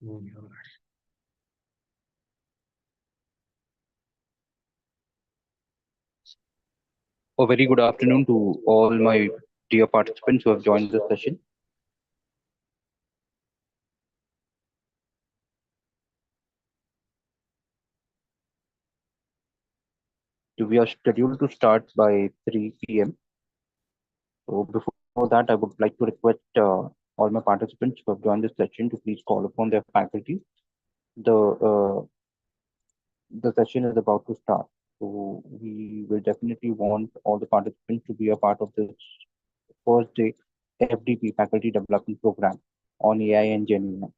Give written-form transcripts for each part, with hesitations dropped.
Mm. A very good afternoon to all my dear participants who have joined this session. We are scheduled to start by 3 p.m. So before that, I would like to request all my participants who have joined this session to please call upon their faculty. The session is about to start. So we will definitely want all the participants to be a part of this first day FDP Faculty Development Program on AI and GenAI.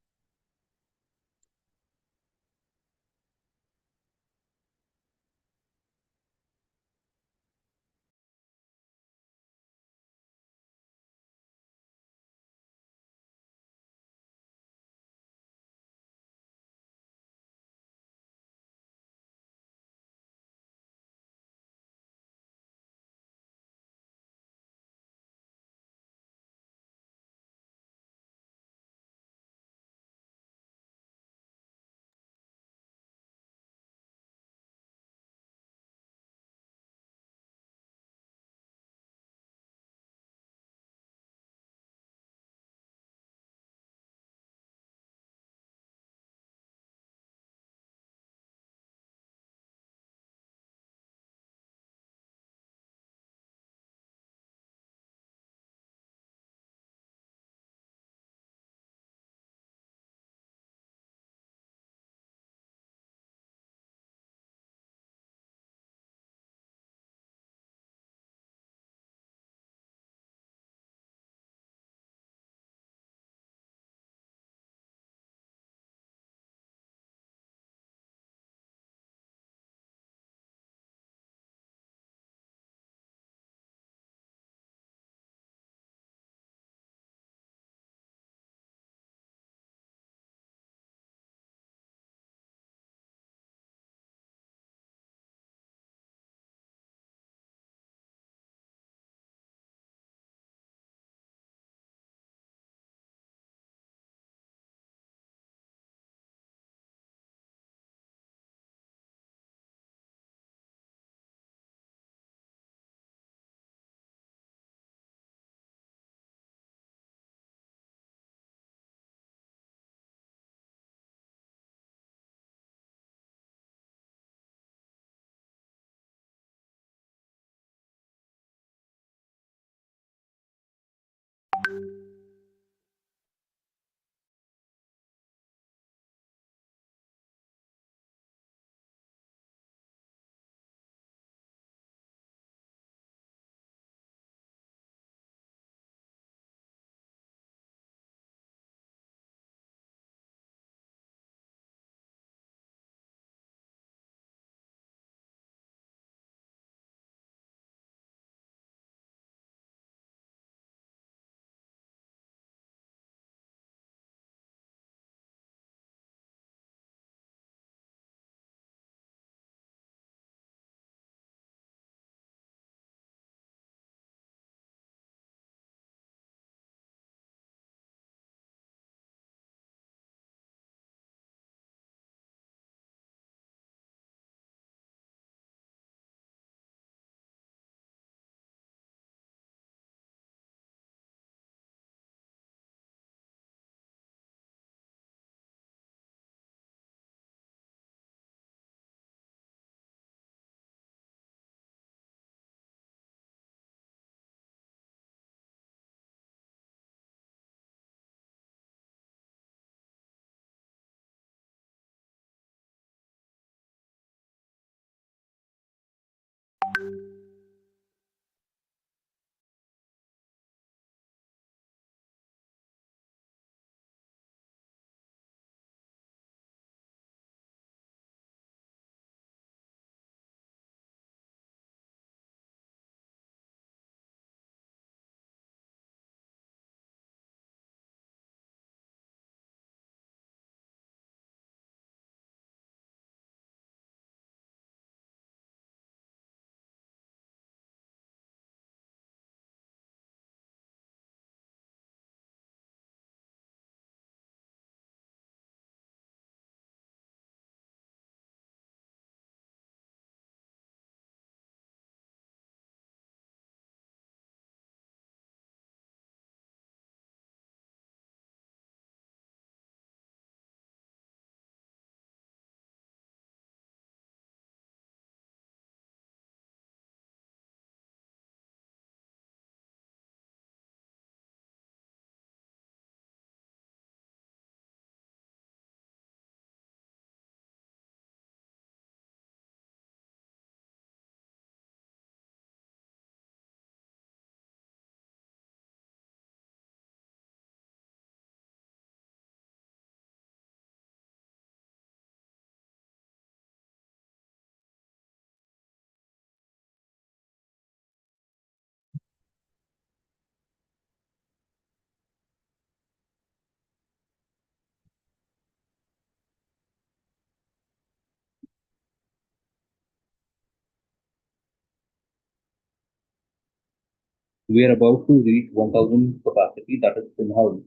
We are about to reach 1000 capacity, that is full house.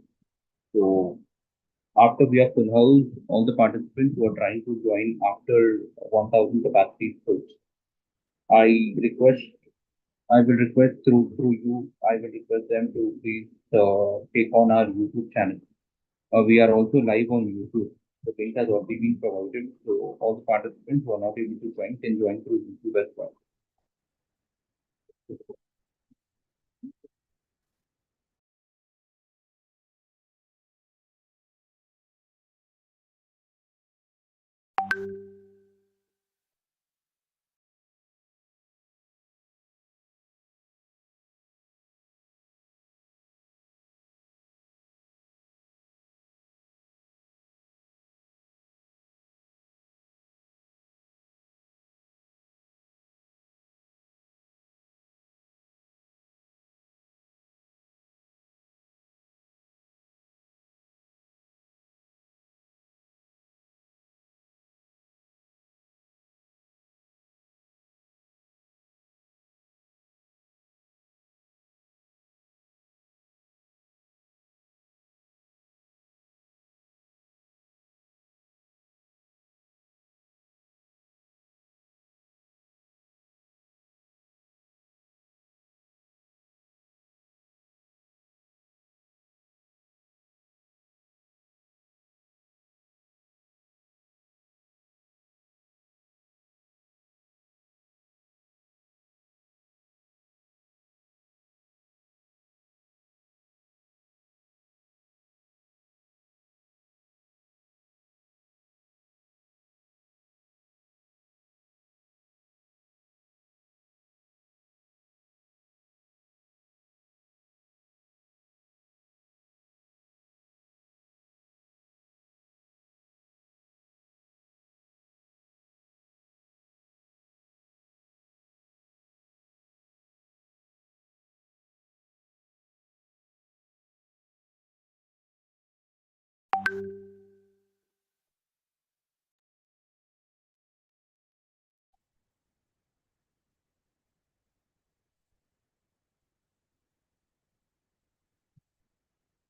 So after we are full house, all the participants who are trying to join after 1000 capacity is full. I request, I will request through you, I will request them to please take on our YouTube channel. We are also live on YouTube. The link has already been provided, so all the participants who are not able to join can join through YouTube as well.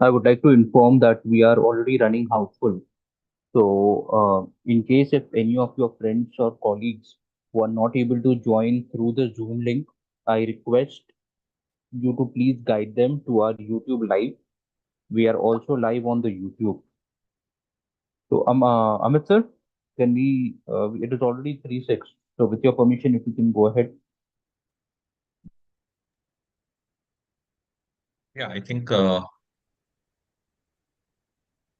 I would like to inform that we are already running houseful. So, in case if any of your friends or colleagues who are not able to join through the Zoom link, I request you to please guide them to our YouTube live. We are also live on the YouTube. So, Amit sir, can we? It is already 3:06. So, with your permission, if you can go ahead. Yeah, I think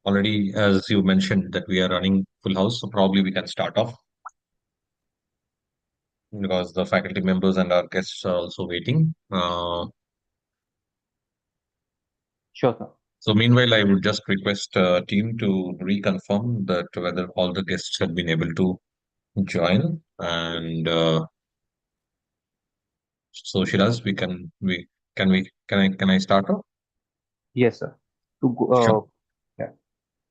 already, as you mentioned, that we are running full house, so probably we can start off because the faculty members and our guests are also waiting. Sure, sir. So meanwhile, I would just request team to reconfirm that whether all the guests have been able to join. And so, Shiraz, can I start off? Yes, sir. To go, Sure. yeah.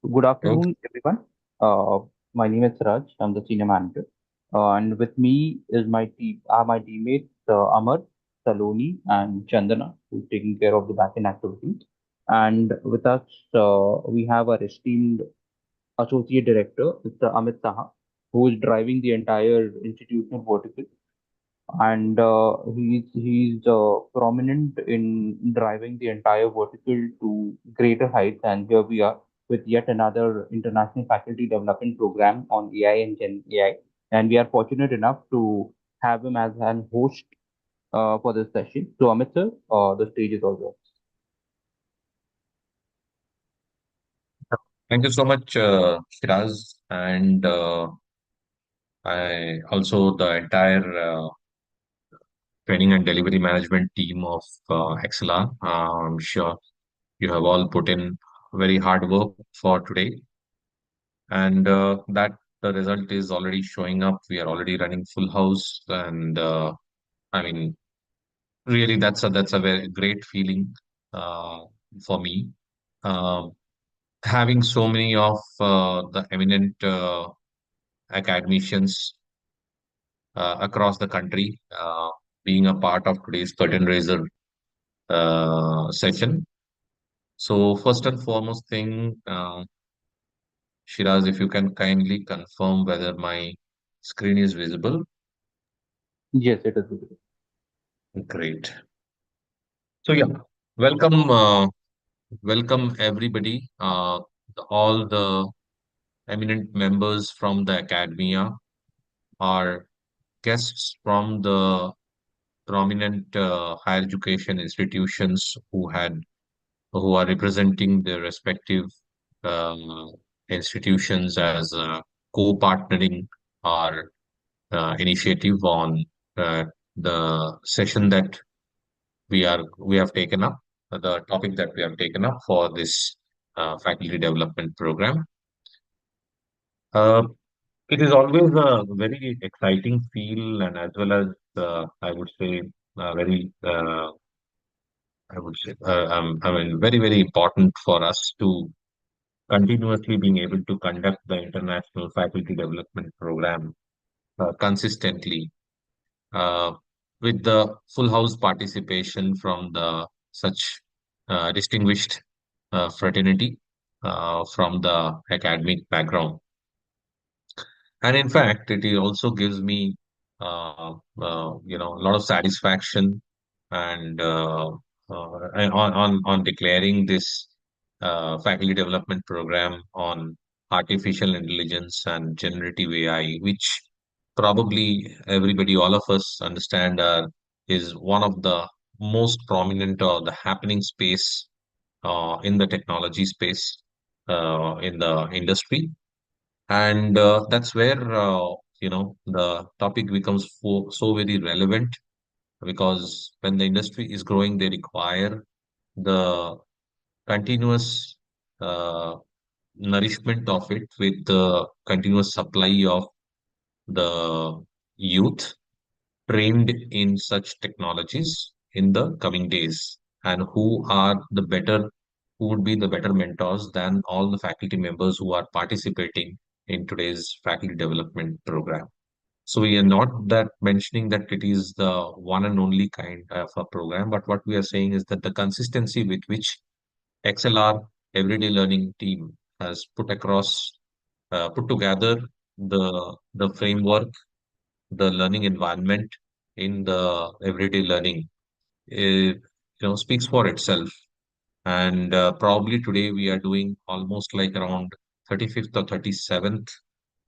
Good Okay. afternoon, everyone. Uh, my name is Raj. I'm the senior manager, and with me is my teammates Amar, Saloni, and Chandana, who's taking care of the backend activities. And with us, we have our esteemed associate director, Mr. Amit Saha, who is driving the entire institutional vertical, and he's prominent in driving the entire vertical to greater heights. And here we are with yet another international faculty development program on AI and Gen AI, and we are fortunate enough to have him as an host for this session. So, Amit sir, the stage is all yours. Thank you so much, Shiraz, and I also the entire training and delivery management team of XLR. I'm sure you have all put in very hard work for today, and that the result is already showing up. We are already running full house, and I mean, really, that's a very great feeling uh, for me. Um Having so many of the eminent academicians across the country being a part of today's curtain raiser session. So first and foremost thing, Shiraz, if you can kindly confirm whether my screen is visible. Yes, it is. Great. So yeah, welcome, welcome everybody, all the eminent members from the academia, our guests from the prominent higher education institutions who are representing their respective uh, institutions as co-partnering our initiative on the session that we have taken up, the topic that we have taken up for this faculty development program. Uh, it is always a very exciting feel, and as well as I would say very I would say I mean very important for us to continuously being able to conduct the international faculty development program consistently uh, with the full house participation from the such distinguished fraternity from the academic background. And in fact, also gives me, a lot of satisfaction and on declaring this faculty development program on artificial intelligence and generative AI, which probably everybody, all of us understand, is one of the most prominent or the happening space in the technology space in the industry. And that's where the topic becomes so very relevant, because when the industry is growing, they require the continuous uh, nourishment of it with the continuous supply of the youth trained in such technologies in the coming days, and who would be the better mentors than all the faculty members who are participating in today's faculty development program. So we are not that mentioning that it is the one and only kind of a program, but what we are saying is that the consistency with which XLR Everyday Learning team has put together the framework, the learning environment in the everyday learning, speaks for itself. And probably today we are doing almost like around 35th or 37th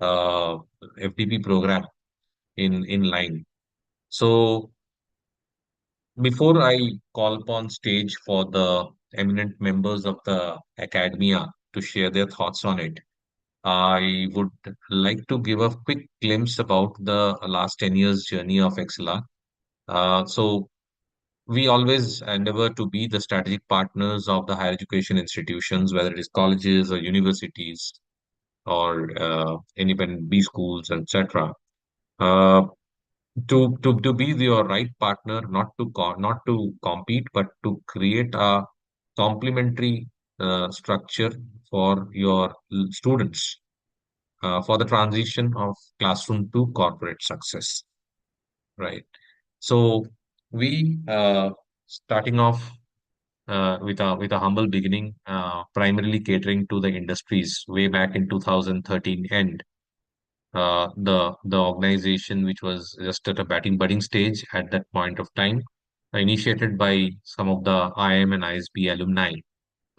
uh, FDP program in line. So before I call upon stage for the eminent members of the academia to share their thoughts on it, I would like to give a quick glimpse about the last 10 years journey of XLR. So we always endeavor to be the strategic partners of the higher education institutions, whether it is colleges or universities or independent B schools, etc. Uh, to be your right partner, not to compete, but to create a complementary structure for your students for the transition of classroom to corporate success, right? So we starting off with a humble beginning, primarily catering to the industries way back in 2013 end. The organization, which was just at a budding stage at that point of time, initiated by some of the IM and ISB alumni.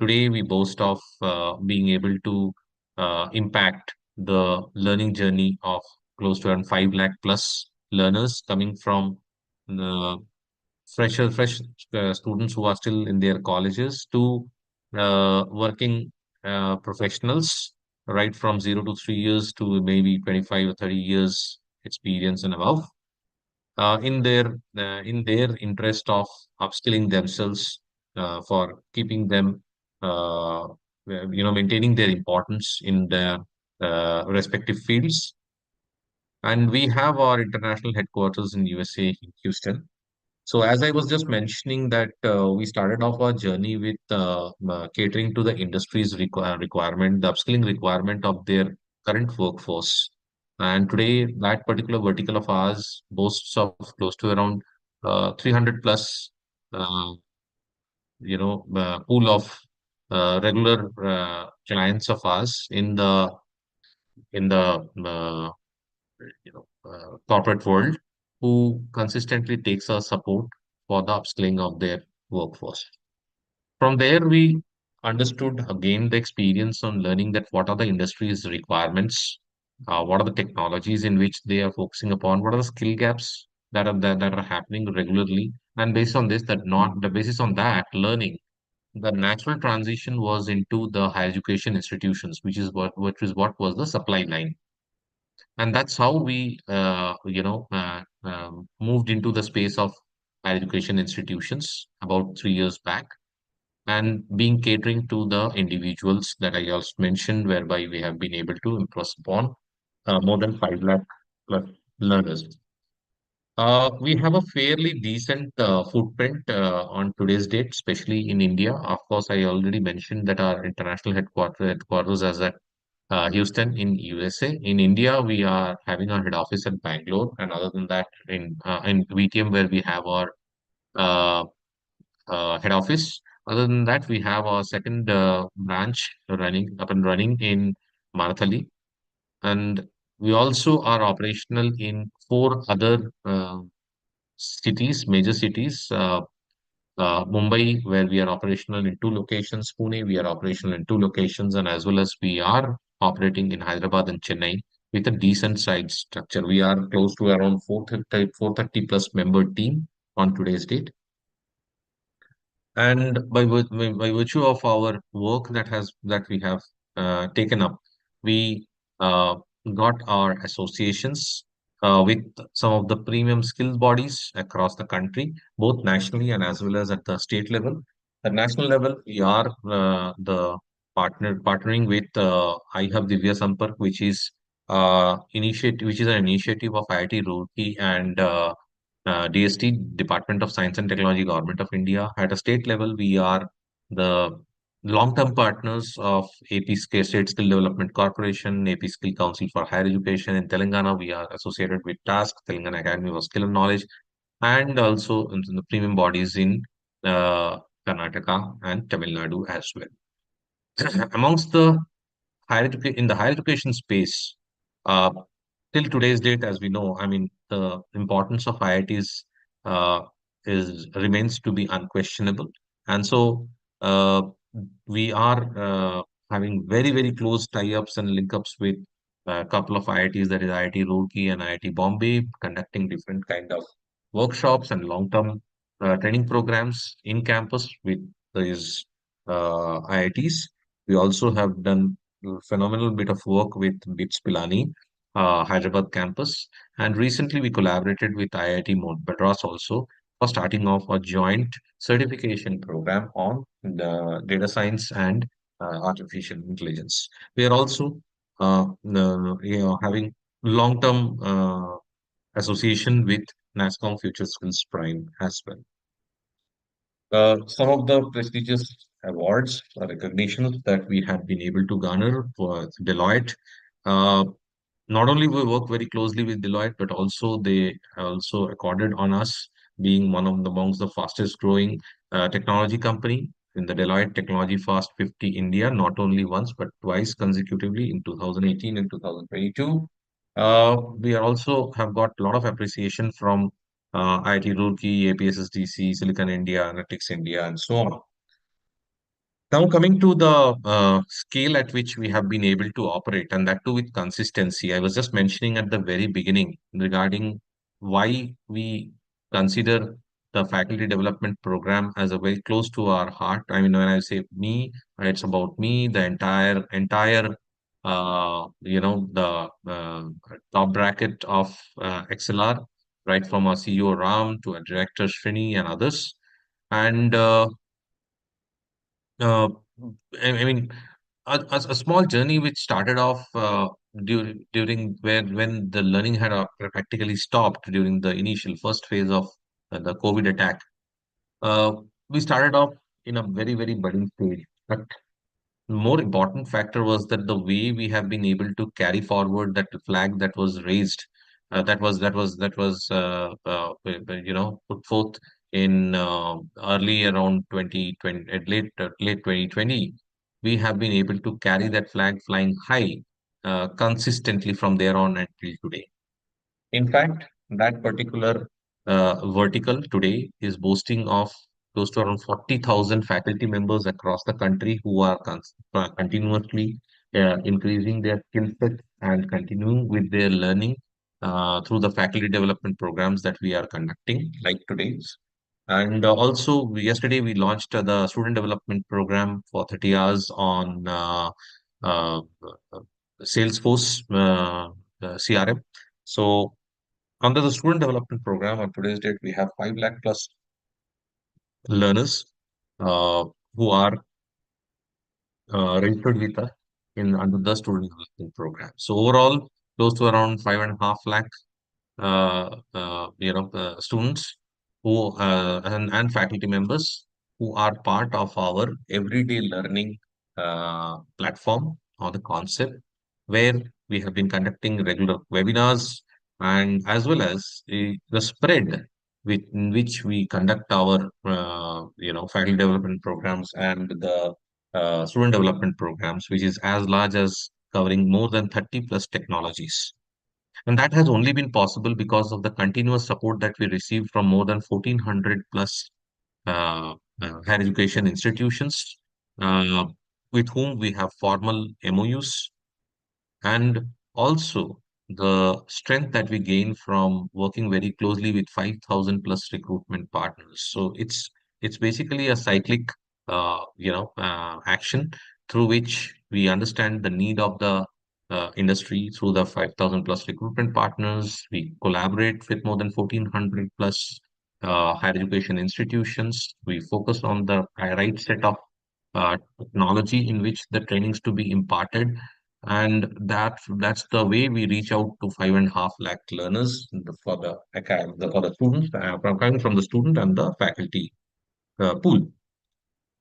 Today, we boast of being able to impact the learning journey of close to around 5 lakh plus learners coming from the fresh students who are still in their colleges to working professionals, right from 0 to 3 years to maybe 25 or 30 years experience and above, in their interest of upskilling themselves for keeping them maintaining their importance in their respective fields. And we have our international headquarters in USA in Houston. So as I was just mentioning that we started off our journey with catering to the industry's requirement, the upskilling requirement of their current workforce. And today, that particular vertical of ours boasts of close to around 300 plus uh, pool of regular clients of ours in the corporate world who consistently takes our support for the upskilling of their workforce. From there, we understood, gained the experience on learning that what are the industry's requirements, what are the technologies in which they are focusing upon, what are the skill gaps that are happening regularly, and based on this, that not the basis on that learning, the natural transition was into the higher education institutions, which is what was the supply line, and that's how we moved into the space of higher education institutions about 3 years back, and being catering to the individuals that I also mentioned, whereby we have been able to impress upon more than 5 lakh plus learners. We have a fairly decent footprint on today's date, especially in India. Of course, I already mentioned that our international headquarters is at Houston in USA. In India, we are having our head office at Bangalore, and other than that, in VTM, where we have our uh, head office. Other than that, we have our second branch up and running in Marathali, and we also are operational in four other cities, major cities. Mumbai, where we are operational in two locations. Pune, we are operational in two locations, and as well as we are operating in Hyderabad and Chennai with a decent size structure. We are close to around 430 plus member team on today's date. And by virtue of our work that we have taken up, we uh, got our associations with some of the premium skills bodies across the country, both nationally and as well as at the state level. At national level, we are the partnering with I Have Divya Sampark, which is an initiative of IIT Roorkee and DST, Department of Science and Technology, Government of India. At a state level, we are the long-term partners of State Skill Development Corporation, AP Skill Council for Higher Education. In Telangana, we are associated with TASK, Telangana Academy for Skill and Knowledge, and also in the premium bodies in uh, Karnataka and Tamil Nadu as well. Amongst the in the higher education space, uh, till today's date, as we know, I mean, the importance of IITs uh, is remains to be unquestionable, and so we are having very close tie-ups and link-ups with a couple of IITs, that is IIT Roorkee and IIT Bombay, conducting different kind of workshops and long-term training programs in campus with these IITs. We also have done phenomenal bit of work with BITS Pilani, Hyderabad campus. And recently we collaborated with IIT Madras also for starting off a joint certification program on the data science and artificial intelligence. We are also having long-term association with NASCOM Future Skills Prime as well. Some of the prestigious awards or recognitions that we have been able to garner for Deloitte. Uh, Not only we work very closely with Deloitte, but also they also accorded on us being one of the amongst the fastest growing technology company in the Deloitte Technology Fast 50 India, not only once but twice consecutively in 2018 and 2022. We are also have got a lot of appreciation from IIT Roorkee, APSSDC, Silicon India, Analytics India, and so on. Now, coming to the scale at which we have been able to operate, and that too with consistency. I was just mentioning at the very beginning regarding why we consider the faculty development program as a very close to our heart. I mean, when I say me, it's about me, the entire, the top bracket of XLR, right from our CEO Ram to our director Srini and others. And uh, I mean, a small journey which started off during when the learning had practically stopped during the initial first phase of the COVID attack. Uh, we started off in a very budding stage, but more important factor was that the way we have been able to carry forward that flag that was raised, that was put forth in early around 2020, late 2020, we have been able to carry that flag flying high consistently from there on until today. In fact, that particular vertical today is boasting of close to around 40,000 faculty members across the country who are continuously increasing their skill set and continuing with their learning through the faculty development programs that we are conducting, like today's. And also, yesterday we launched the student development program for 30 hours on uh, uh, Salesforce CRM. So under the student development program, on today's date, we have 5 lakh plus learners uh, who are registered with us in under the student development program. So overall, close to around 5.5 lakh students and faculty members who are part of our everyday learning platform or the concept where we have been conducting regular webinars and as well as the spread in which we conduct our faculty development programs and the student development programs, which is as large as covering more than 30 plus technologies. And that has only been possible because of the continuous support that we receive from more than 1,400 plus uh, higher education institutions uh, with whom we have formal MOUs, and also the strength that we gain from working very closely with 5,000 plus recruitment partners. So it's basically a cyclic action through which we understand the need of the industry through the 5,000 plus recruitment partners. We collaborate with more than 1,400 plus higher education institutions. We focus on the right set of technology in which the trainings to be imparted, and that's the way we reach out to 5.5 lakh learners for the students from coming from the student and the faculty pool.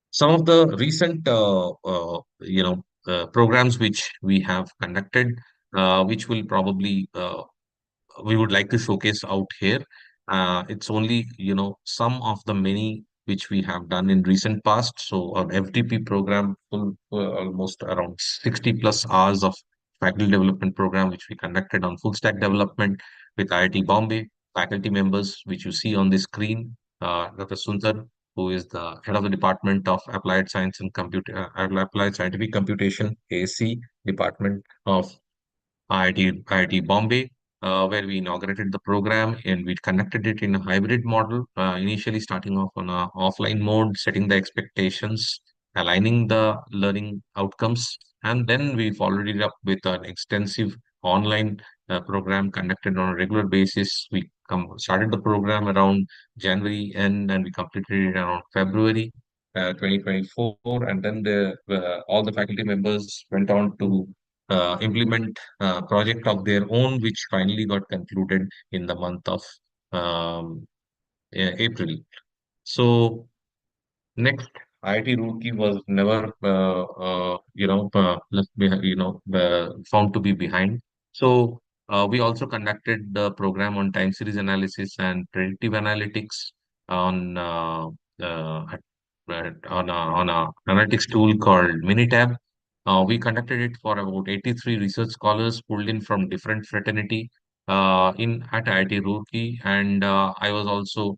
Some of the recent programs which we have conducted, which will probably we would like to showcase out here. It's only, some of the many which we have done in recent past. So our FDP program, almost around 60 plus hours of faculty development program, which we conducted on full stack development with IIT Bombay, faculty members, which you see on the screen, Dr. Sundar, who is the head of the Department of Applied Science and Applied Scientific Computation, ASC, Department of IIT Bombay, where we inaugurated the program and we conducted it in a hybrid model, initially starting off on a offline mode, setting the expectations, aligning the learning outcomes, and then we followed it up with an extensive online program conducted on a regular basis. We started the program around January end and we completed it around February 2024, and then all the faculty members went on to implement project of their own, which finally got concluded in the month of April. So next, IIT Roorkee was never, found to be behind. So we also conducted the program on time series analysis and predictive analytics on on a analytics tool called Minitab. We conducted it for about 83 research scholars pulled in from different fraternity in at IIT Roorkee, and I was also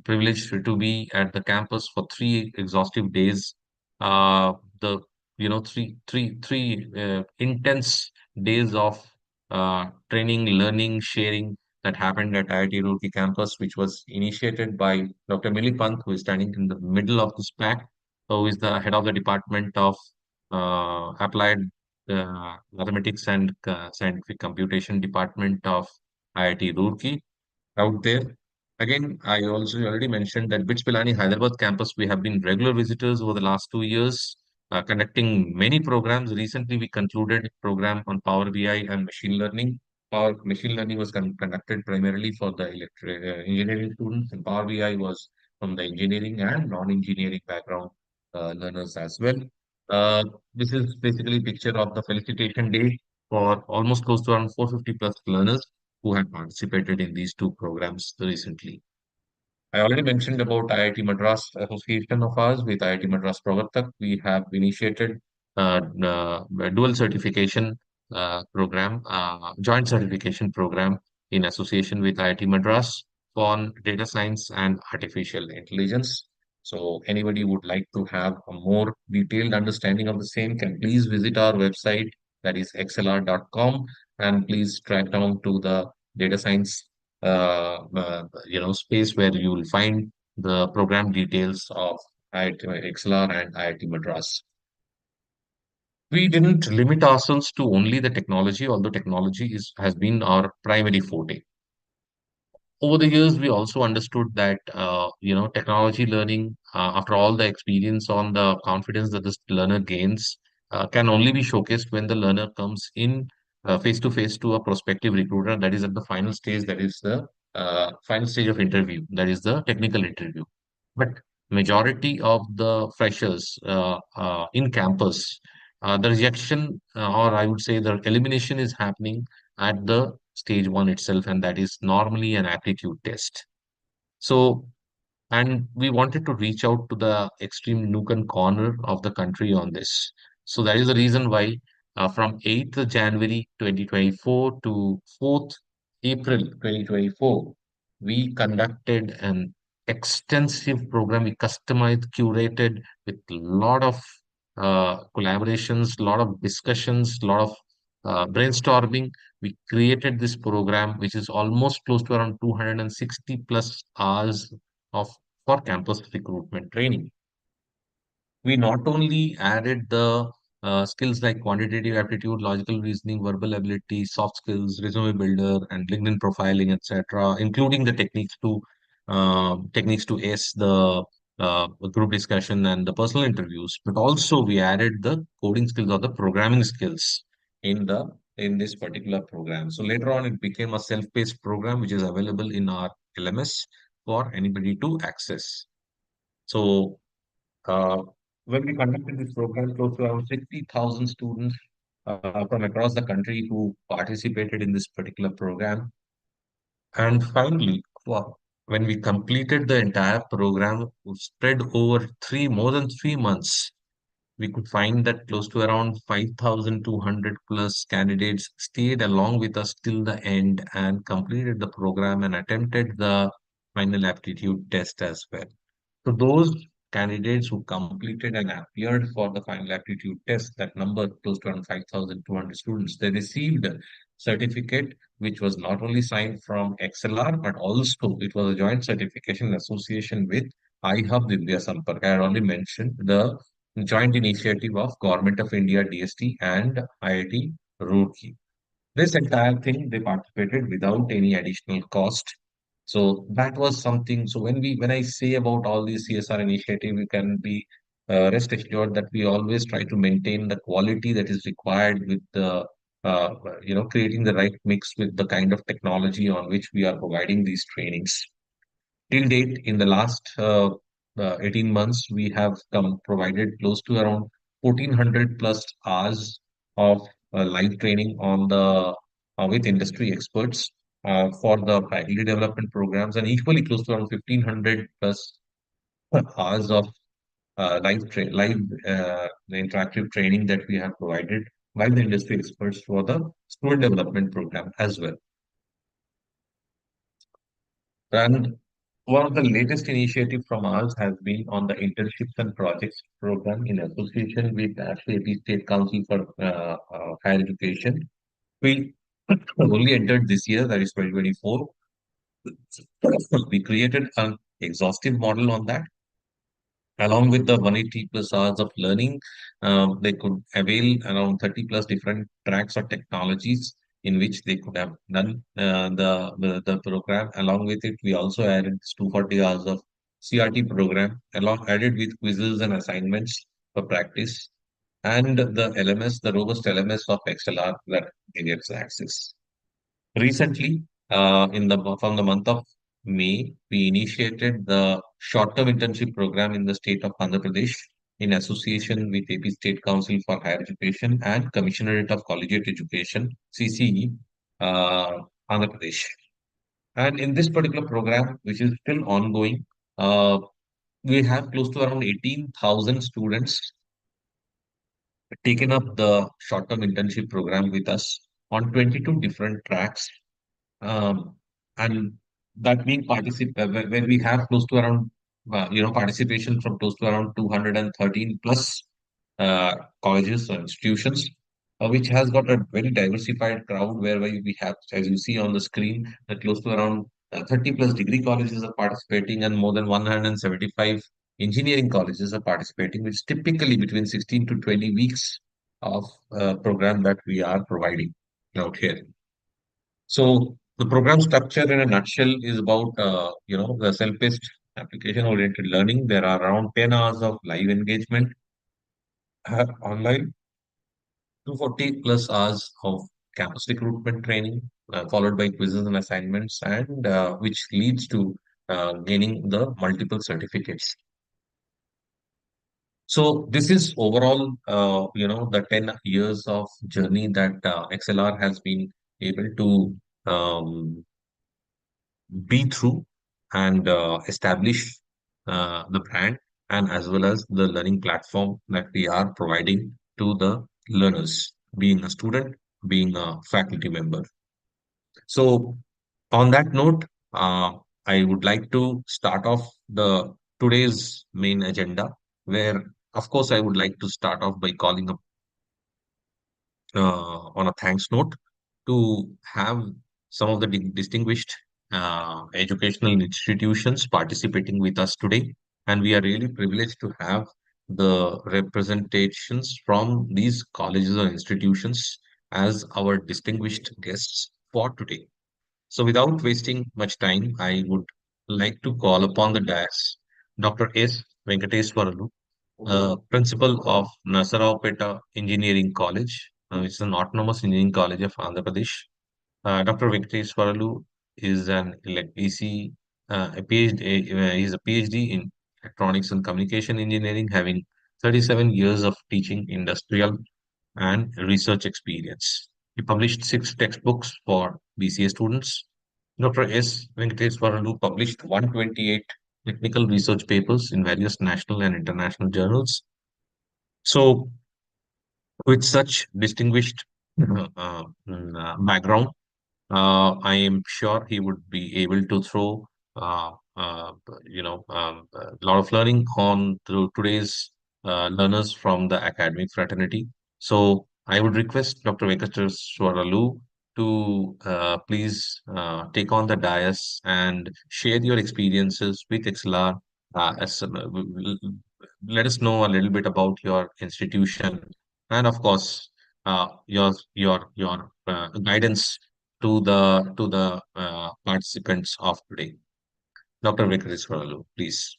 privileged to be at the campus for 3 exhaustive days. The three intense days of training, learning, sharing that happened at IIT Roorkee campus, which was initiated by Dr. Milipant, who is standing in the middle of this pack, who is the head of the Department of Applied Mathematics and Scientific Computation Department of IIT Roorkee out there. Again, I also already mentioned that BITS Pilani Hyderabad campus, we have been regular visitors over the last 2 years, conducting many programs. Recently, we concluded a program on Power BI and machine learning. Power machine learning was conducted primarily for the engineering students, and Power BI was from the engineering and non-engineering background learners as well. Uh, this is basically a picture of the felicitation day for almost close to around 450 plus learners who had participated in these two programs recently. I already mentioned about IIT Madras association of ours with IIT Madras Pravartak. We have initiated a dual certification program, joint certification program in association with IIT Madras on data science and artificial intelligence. So anybody would like to have a more detailed understanding of the same can please visit our website, that is xlr.com, and please track down to the data science space where you will find the program details of IIT XLR and IIT Madras. We didn't limit ourselves to only the technology, although technology has been our primary forte. Over the years, we also understood that technology learning, after all the experience on the confidence that this learner gains, can only be showcased when the learner comes in face to face to a prospective recruiter. That is at the final stage. That is the final stage of interview. That is the technical interview. But majority of the freshers in campus, the rejection, or I would say the elimination, is happening at the stage one itself, and that is normally an aptitude test. So, and we wanted to reach out to the extreme nook and corner of the country on this. So that is the reason why from 8th January 2024 to 4th April 2024, we conducted an extensive program. We customized, curated with a lot of collaborations, lot of discussions, lot of brainstorming. We created this program, which is almost close to around 260 plus hours of for campus recruitment training. We not only added the skills like quantitative aptitude, logical reasoning, verbal ability, soft skills, resume builder, and LinkedIn profiling, etc., including the techniques to ace the group discussion and the personal interviews, but also we added the coding skills or the programming skills in the in this particular program. So later on, it became a self-paced program which is available in our LMS for anybody to access. So uh, when we conducted this program, close to around 60,000 students from across the country who participated in this particular program. And finally, when we completed the entire program, spread over more than 3 months, we could find that close to around 5,200 plus candidates stayed along with us till the end and completed the program and attempted the final aptitude test as well. So those candidates who completed and appeared for the final aptitude test, that number close to around 5,200 students, they received a certificate which was not only signed from XLR, but also it was a joint certification association with iHub Vidya Sampark. I had already mentioned the joint initiative of Government of India, DST, and IIT Roorkee. This entire thing they participated without any additional cost. So that was something. So when I say about all these CSR initiative, you can be rest assured that we always try to maintain the quality that is required with the creating the right mix with the kind of technology on which we are providing these trainings. Till date, in the last 18 months, we have provided close to around 1,400 plus hours of live training on the with industry experts for the faculty development programs, and equally close to around 1,500 plus hours of live interactive training that we have provided by the industry experts for the student development program as well. And one of the latest initiative from us has been on the internships and projects program in association with the State Council for Higher Education. We only entered this year, that is 2024. We created an exhaustive model on that. Along with the 180 plus hours of learning, they could avail around 30 plus different tracks or technologies in which they could have done the program. Along with it, we also added this 240 hours of CRT program, along added with quizzes and assignments for practice, and the LMS, the robust LMS of XLR that gets access. Recently, from the month of May, we initiated the short-term internship program in the state of Andhra Pradesh in association with AP State Council for Higher Education and Commissionerate of Collegiate Education (CCE), Andhra Pradesh. And in this particular program, which is still ongoing, uh, we have close to around 18,000 students taken up the short-term internship program with us on 22 different tracks. Um, and that being where we have close to around, participation from close to around 213 plus uh, colleges or institutions, which has got a very diversified crowd whereby we have, as you see on the screen, close to around 30 plus degree colleges are participating and more than 175 engineering colleges are participating, which is typically between 16 to 20 weeks of program that we are providing out here. So the program structure in a nutshell is about, the self-paced application-oriented learning. There are around 10 hours of live engagement online, 240 plus hours of campus recruitment training, followed by quizzes and assignments, and which leads to gaining the multiple certificates. So this is overall, the 10 years of journey that XLR has been able to be through and establish the brand and as well as the learning platform that we are providing to the learners, being a student, being a faculty member. So, on that note, I would like to start off the today's main agenda, where, of course, I would like to start off by calling up on a thanks note to have some of the distinguished educational institutions participating with us today. And we are really privileged to have the representations from these colleges or institutions as our distinguished guests for today. So, without wasting much time, I would like to call upon the dais Dr. S. Venkateswaralu, principal of Nasaraopeta Engineering College, which is an autonomous engineering college of Andhra Pradesh. Dr. Venkateswaralu is an EC, a PhD. He's a PhD in electronics and communication engineering, having 37 years of teaching industrial and research experience. He published 6 textbooks for BCA students. Dr. S. Venkateswaralu published 128 technical research papers in various national and international journals. So, with such distinguished background, I am sure he would be able to throw, a lot of learning on through today's learners from the academic fraternity. So I would request Dr. Venkateswaralu to please take on the dais and share your experiences with XLR. Let us know a little bit about your institution and, of course, your guidance to the participants of today. Dr. Venkateswaralu, please.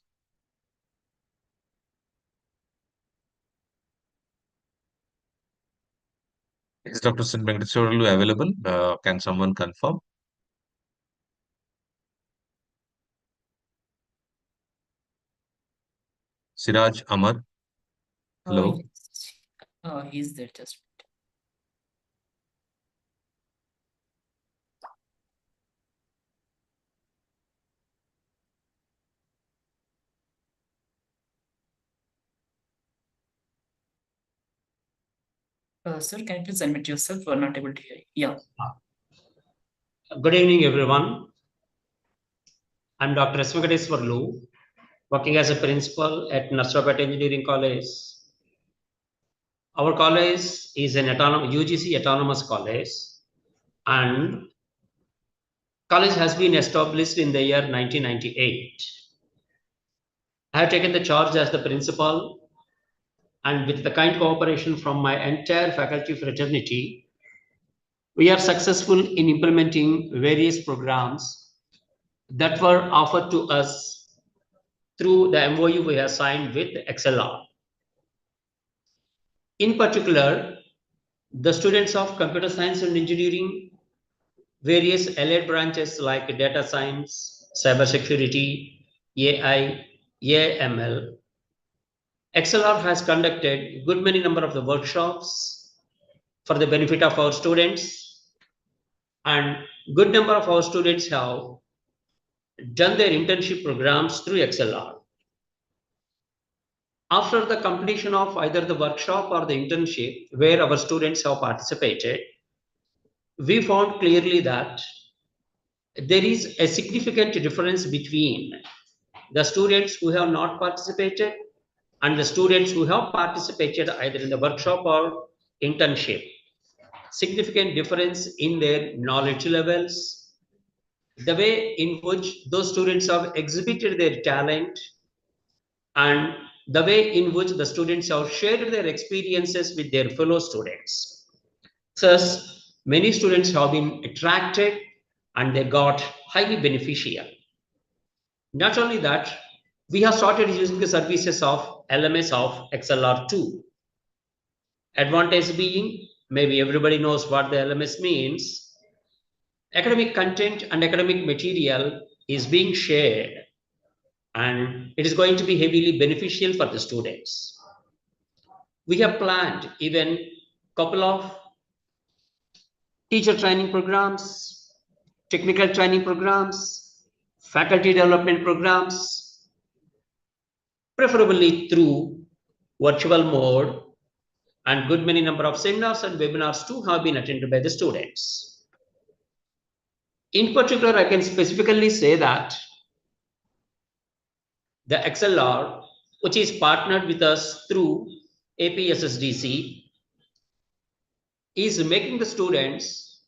Is Dr. Venkateswaralu available? Can someone confirm? Siraj Amar, hello. Yes. He's there just. Sir, can you please unmute yourself? We're not able to hear you. Yeah. Good evening, everyone. I'm Dr. S. Venkateswarlu, working as a principal at Nasaraopet Engineering College. Our college is an UGC autonomous college, and college has been established in the year 1998. I have taken the charge as the principal, and with the kind cooperation from my entire faculty fraternity, we are successful in implementing various programs that were offered to us through the MOU we have signed with XLR. In particular, the students of computer science and engineering, various allied branches like data science, cybersecurity, AI, AML, XLR has conducted good many number of the workshops for the benefit of our students, and good number of our students have done their internship programs through XLR. After the completion of either the workshop or the internship where our students have participated, we found clearly that there is a significant difference between the students who have not participated and the students who have participated either in the workshop or internship. Significant difference in their knowledge levels, the way in which those students have exhibited their talent, and the way in which the students have shared their experiences with their fellow students. Thus, many students have been attracted and they got highly beneficial. Not only that, we have started using the services of LMS of XLR2. Advantage being, maybe everybody knows what the LMS means. Academic content and academic material is being shared and it is going to be heavily beneficial for the students. We have planned even a couple of teacher training programs, technical training programs, faculty development programs, preferably through virtual mode, and good many number of seminars and webinars too have been attended by the students. In particular, I can specifically say that the XLR, which is partnered with us through APSSDC, is making the students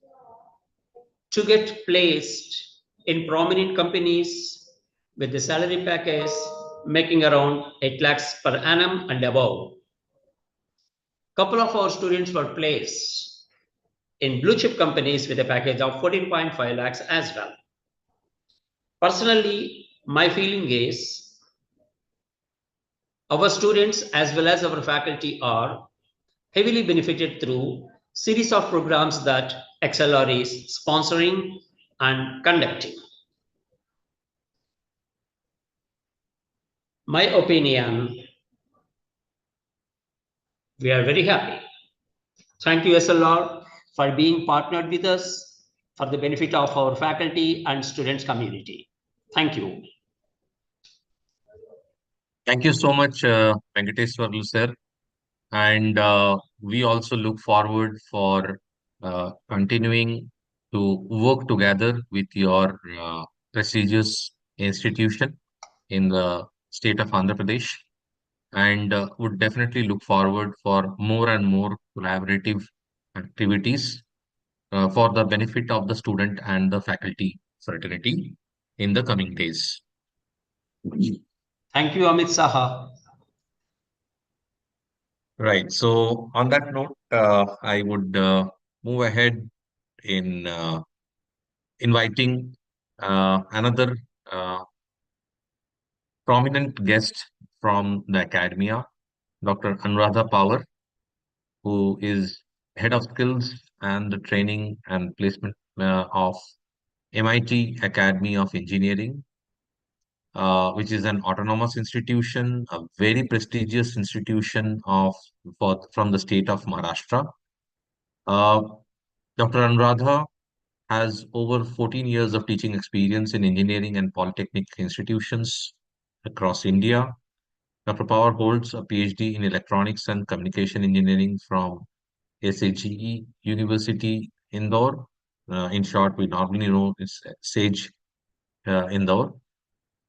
to get placed in prominent companies with the salary package making around 8 lakhs per annum and above. Couple of our students were placed in blue chip companies with a package of 14.5 lakhs as well. Personally, my feeling is our students as well as our faculty are heavily benefited through series of programs that XLR is sponsoring and conducting. My opinion, we are very happy. Thank you, SLR, for being partnered with us for the benefit of our faculty and students community. Thank you. Thank you so much, Venkateswarlu sir. And we also look forward for continuing to work together with your prestigious institution in the state of Andhra Pradesh, and would definitely look forward for more and more collaborative activities for the benefit of the student and the faculty fraternity in the coming days. Thank you, Amit Saha. Right. So on that note, I would move ahead in inviting another uh, prominent guest from the academia, Dr. Anuradha Power, who is head of skills and the training and placement of MIT Academy of Engineering, which is an autonomous institution, a very prestigious institution from the state of Maharashtra. Uh, Dr. Anuradha has over 14 years of teaching experience in engineering and polytechnic institutions across India. Dr. Power holds a PhD in electronics and communication engineering from SAGE University, Indore. In short, we normally know it's SAGE Indore.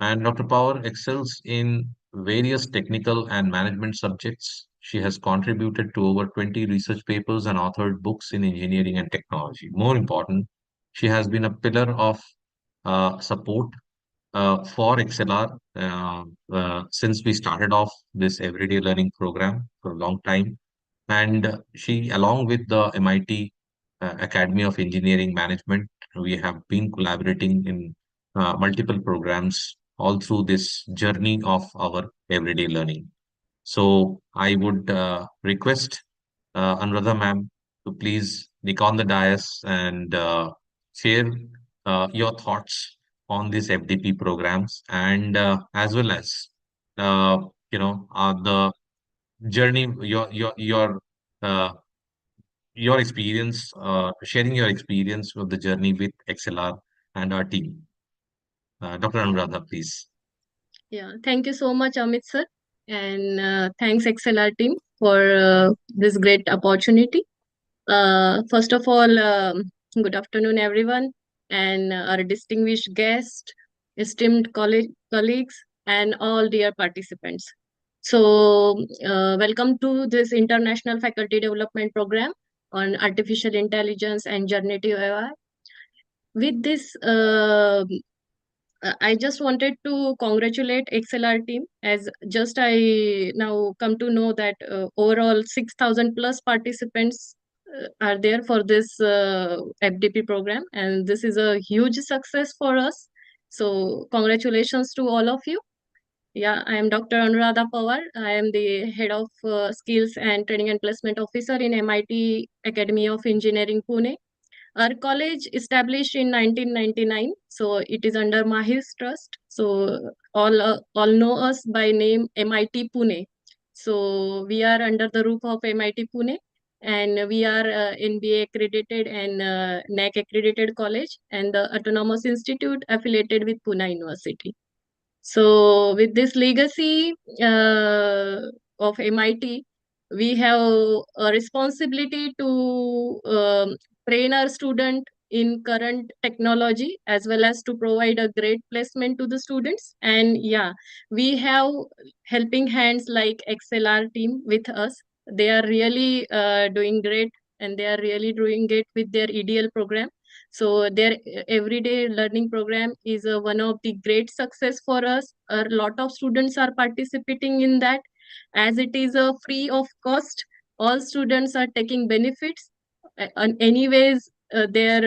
And Dr. Power excels in various technical and management subjects. She has contributed to over 20 research papers and authored books in engineering and technology. More important, she has been a pillar of support for XLR since we started off this everyday learning program for a long time. And she, along with the MIT Academy of Engineering Management, we have been collaborating in multiple programs all through this journey of our everyday learning. So I would request Anuradha ma'am to please nick on the dais and share your thoughts on these FDP programs and as well as uh, the journey, uh, your experience, sharing your experience with the journey with XLR and our team. Dr. Anuradha, please. Yeah, thank you so much, Amit sir, and thanks XLR team for this great opportunity. First of all, good afternoon, everyone, and our distinguished guest, esteemed colleagues, and all dear participants. So, welcome to this International Faculty Development Program on Artificial Intelligence and Generative AI. With this, I just wanted to congratulate XLR team, as just I now come to know that overall 6,000 plus participants are there for this FDP program, and this is a huge success for us. So congratulations to all of you. Yeah, I am Dr. Anuradha Pawar. I am the head of skills and training and placement officer in MIT Academy of Engineering, Pune. Our college established in 1999, so it is under Mahir's trust. So all know us by name MIT Pune. So we are under the roof of MIT Pune, and we are NBA accredited and NAC accredited college, and the autonomous institute affiliated with Pune University. So with this legacy of MIT, we have a responsibility to train our student in current technology, as well as to provide a great placement to the students. And yeah, we have helping hands like XLR team with us. They are really doing great, and they are really doing it with their EDL program. So their everyday learning program is one of the great success for us. A lot of students are participating in that, as it is free of cost. All students are taking benefits. And anyways, their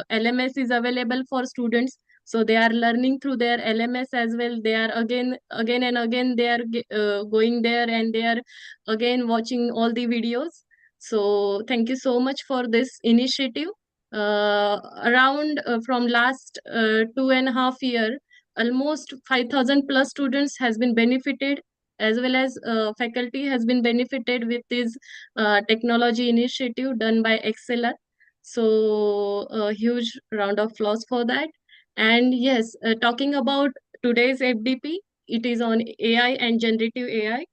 LMS is available for students. So they are learning through their LMS as well. They are again and again, they are going there, and they are again watching all the videos. So thank you so much for this initiative. Around from last 2.5 years, almost 5,000 plus students has been benefited, as well as faculty has been benefited with this technology initiative done by XLR. So a huge round of applause for that. And yes, talking about today's FDP, it is on AI and generative AI.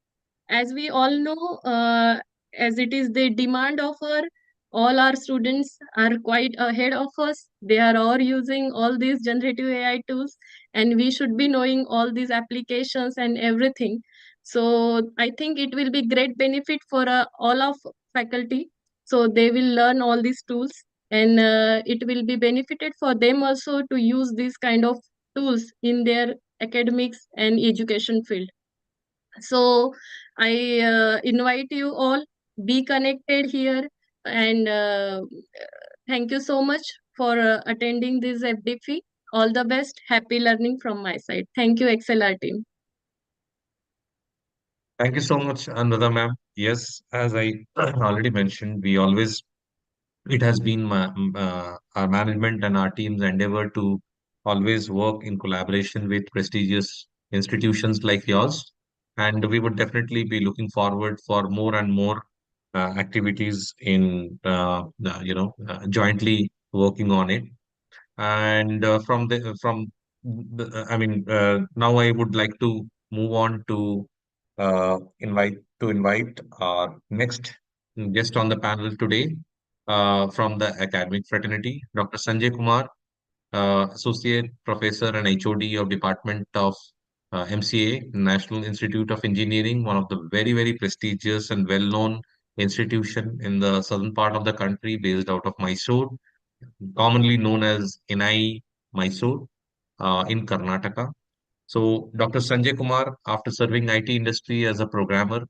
As we all know, as it is the demand of all our students are quite ahead of us. They are all using all these generative AI tools, and we should be knowing all these applications and everything. So I think it will be great benefit for all of faculty. So they will learn all these tools, and it will be benefited for them also to use these kind of tools in their academics and education field. So I invite you all, be connected here, and thank you so much for attending this FDP. All the best. Happy learning from my side. Thank you, XLR team. Thank you so much, Anuradha ma'am. Yes, as I already mentioned, it has been our management and our team's endeavor to always work in collaboration with prestigious institutions like yours. And we would definitely be looking forward for more and more activities in, jointly working on it. And now I would like to move on to invite our next guest on the panel today from the academic fraternity, Dr. Sanjay Kumar, Associate Professor and HOD of Department of MCA, National Institute of Engineering, one of the very prestigious and well-known institution in the southern part of the country, based out of Mysore, commonly known as NI Mysore, in Karnataka. So, Dr. Sanjay Kumar, after serving IT industry as a programmer,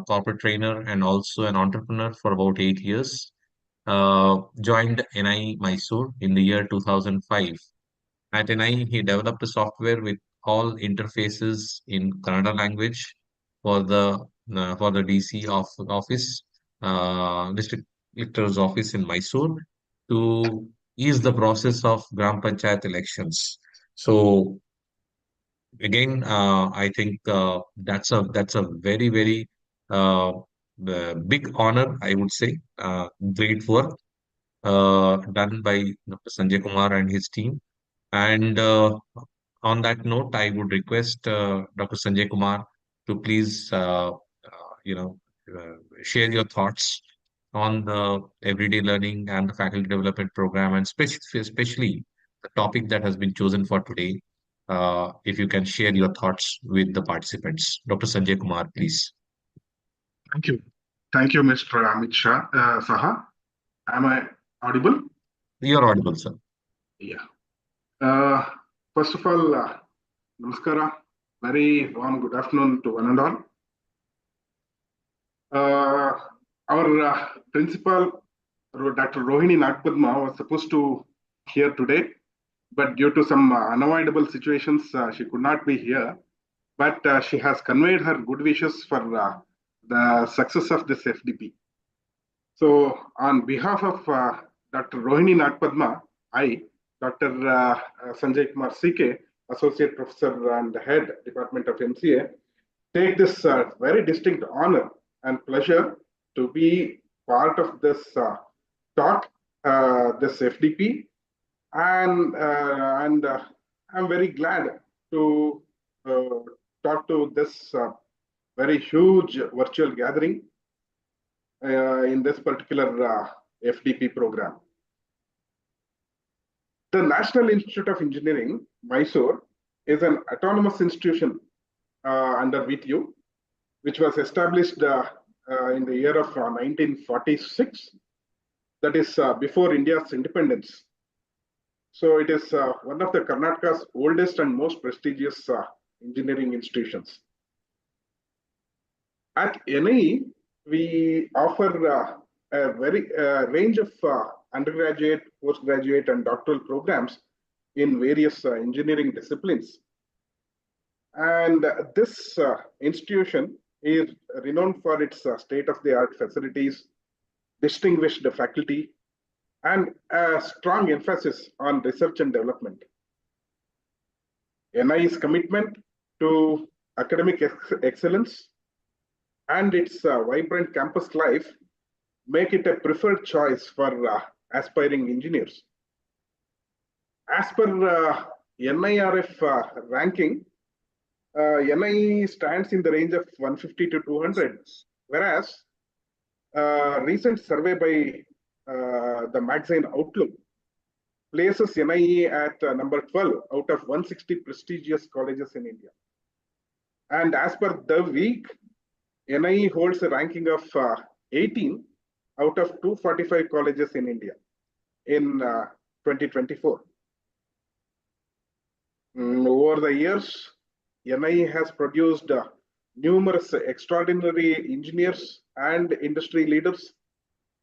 corporate trainer, and also an entrepreneur for about 8 years, joined NI Mysore in the year 2005. At NI, he developed a software with all interfaces in Kannada language for the DC office, district collector's office in Mysore, to ease the process of Gram Panchayat elections. So again, I think that's a very big honor, I would say. Great work done by Dr. Sanjay Kumar and his team. And On that note, I would request Dr. Sanjay Kumar to please, share your thoughts on the everyday learning and the faculty development program, and especially the topic that has been chosen for today. If you can share your thoughts with the participants. Dr. Sanjay Kumar, please. Thank you. Thank you, Mr. Amit Shah, Saha. Am I audible? You're audible, sir. Yeah. Uh, First of all, namaskara. Very warm good afternoon to one and all. Our principal, Dr. Rohini Nagpadma, was supposed to here today, but due to some unavoidable situations, she could not be here. But she has conveyed her good wishes for the success of this FDP. So, on behalf of Dr. Rohini Nagpadma, I, Dr. Sanjay Kumar CK, Associate Professor and Head, Department of MCA, take this very distinct honor and pleasure to be part of this talk, this FDP, and I'm very glad to talk to this very huge virtual gathering in this particular FDP program. The National Institute of Engineering, Mysore, is an autonomous institution under VTU, which was established in the year of 1946, that is before India's independence. So it is one of the Karnataka's oldest and most prestigious engineering institutions. At NIE, we offer a very range of undergraduate, postgraduate, and doctoral programs in various engineering disciplines. And this institution is renowned for its state-of-the-art facilities, distinguished faculty, and a strong emphasis on research and development. NIE's commitment to academic excellence and its vibrant campus life make it a preferred choice for aspiring engineers. As per NIRF ranking, NIE stands in the range of 150 to 200, whereas recent survey by the magazine Outlook places NIE at number 12 out of 160 prestigious colleges in India. And as per the week, NIE holds a ranking of 18 out of 245 colleges in India in 2024. Over the years, NIE has produced numerous extraordinary engineers and industry leaders,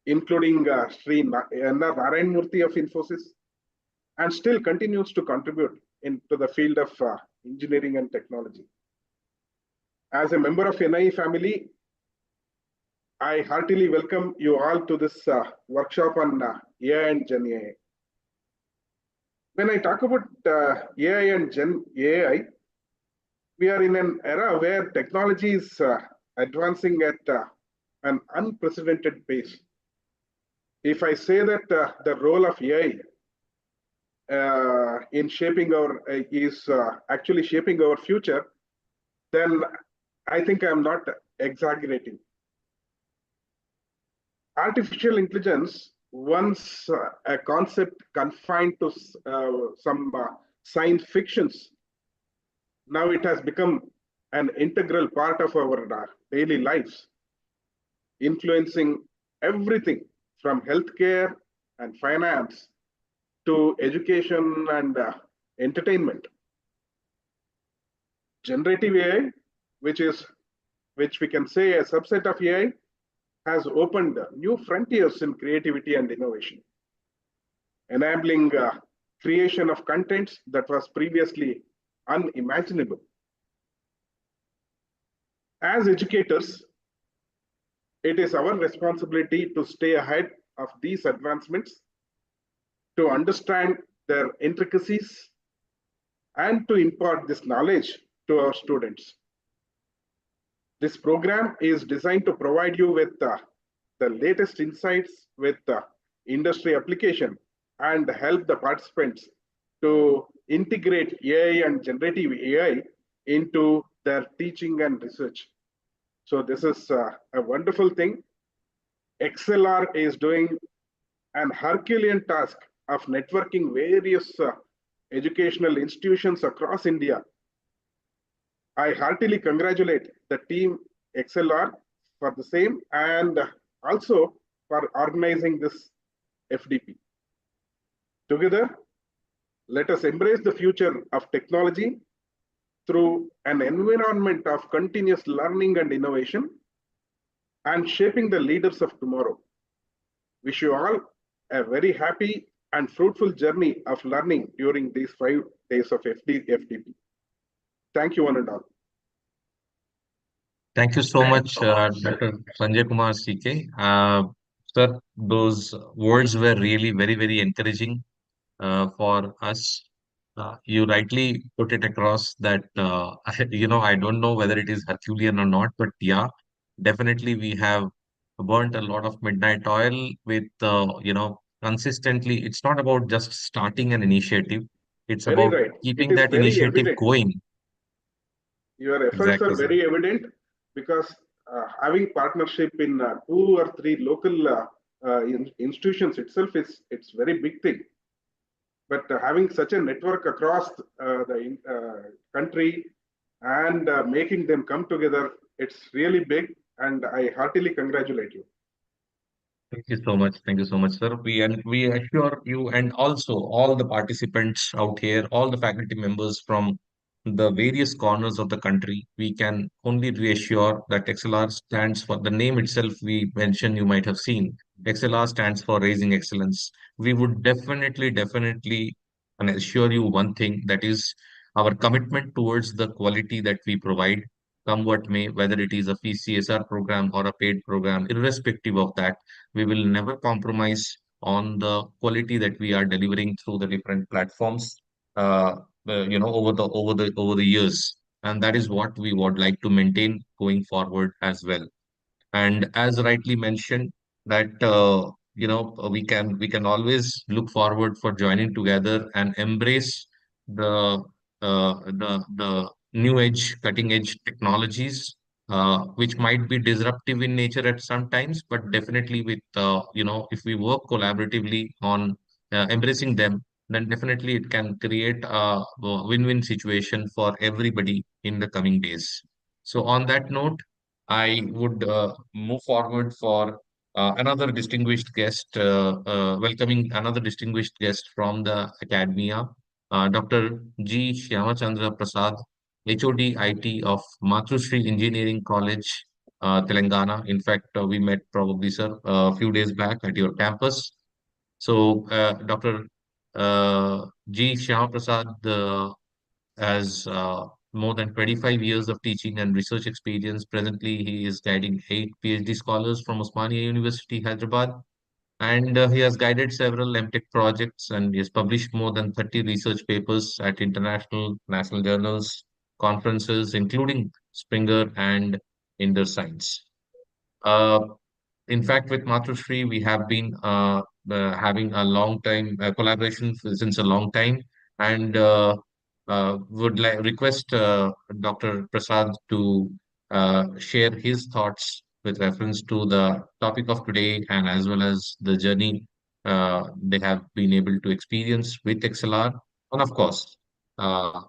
including Sri N.R. Narayan Murthy of Infosys, and still continues to contribute into the field of engineering and technology. As a member of NIE family, I heartily welcome you all to this workshop on AI and Gen AI. When I talk about AI and Gen AI, we are in an era where technology is advancing at an unprecedented pace. If I say that the role of AI in shaping our is actually shaping our future, then I think I'm not exaggerating. Artificial intelligence, once a concept confined to some science fictions, now it has become an integral part of our daily lives, influencing everything from healthcare and finance to education and entertainment. Generative AI, which we can say a subset of AI, has opened new frontiers in creativity and innovation, enabling creation of contents that was previously unimaginable. As educators, it is our responsibility to stay ahead of these advancements, to understand their intricacies, and to impart this knowledge to our students. This program is designed to provide you with the latest insights with industry application and help the participants to integrate AI and generative AI into their teaching and research. So this is a wonderful thing. XLR is doing an Herculean task of networking various educational institutions across India. I heartily congratulate the team XLR for the same and also for organizing this FDP. Together, let us embrace the future of technology through an environment of continuous learning and innovation and shaping the leaders of tomorrow. Wish you all a very happy and fruitful journey of learning during these 5 days of FDP. Thank you, one and all. Thank you so much, Dr. Sanjay Kumar CK. Sir, those words were really very, very encouraging for us. You rightly put it across that, I don't know whether it is Herculean or not, but yeah, definitely we have burnt a lot of midnight oil with, consistently. It's not about just starting an initiative, it's Very about right. It keeping is that very initiative evident. going. Your efforts Exactly, are sir. very evident because having partnership in 2 or 3 local institutions itself is it's very big thing. But having such a network across the country and making them come together, it's really big, and I heartily congratulate you. Thank you so much. Thank you so much, sir. We assure you and also all the participants out here, all the faculty members from the various corners of the country, we can only reassure that XLR stands for the name itself we mentioned, you might have seen. XLR stands for Raising Excellence. We would definitely and assure you one thing, that is our commitment towards the quality that we provide, come what may, whether it is a free CSR program or a paid program, irrespective of that, we will never compromise on the quality that we are delivering through the different platforms, uh, over the years, and that is what we would like to maintain going forward as well. And as rightly mentioned, that we can always look forward for joining together and embrace the the new age, cutting edge technologies, which might be disruptive in nature at some times, but definitely with if we work collaboratively on embracing them, then definitely it can create a win-win situation for everybody in the coming days. So on that note, I would move forward for another distinguished guest, welcoming another distinguished guest from the academia, Dr. G. Shyamachandra Prasad, HOD IT of Matrushri Engineering College, Telangana. In fact, we met probably, sir, a few days back at your campus. So, Dr. G. Shyama Prasad has more than 25 years of teaching and research experience. Presently, he is guiding 8 PhD scholars from Osmania University, Hyderabad, and he has guided several MTech projects, and he has published more than 30 research papers at international national journals, conferences, including Springer and Inder Science. Uh, in fact, with Matrushri, we have been having a long time collaboration since a long time, and would like request Dr. Prasad to share his thoughts with reference to the topic of today, and as well as the journey they have been able to experience with XLR, and of course, uh,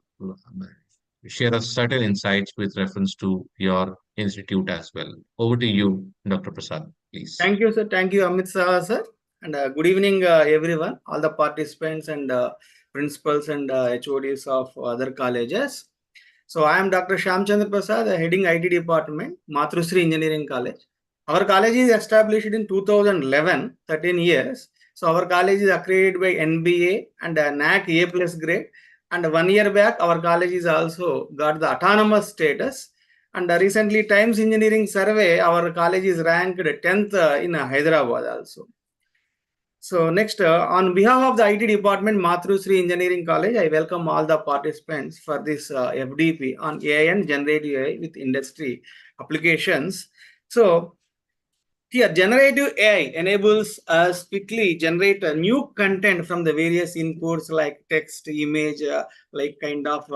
share us certain insights with reference to your institute as well. Over to you, Dr. Prasad, please. Thank you, sir. Thank you, Amit sir. And good evening, everyone, all the participants and principals and HODs of other colleges. So I am Dr. Shyamchandra Prasad, heading IT department, Matrushri Engineering College. Our college is established in 2011, 13 years. So our college is accredited by NBA and NAC A+ grade. And 1 year back, our college is also got the autonomous status. And recently, Times Engineering Survey, our college is ranked 10th in Hyderabad also. So next, on behalf of the IT department, Matrushri Engineering College, I welcome all the participants for this FDP on AI and generative AI with industry applications. So Here, generative AI enables us quickly generate a new content from the various inputs like text, image, like kind of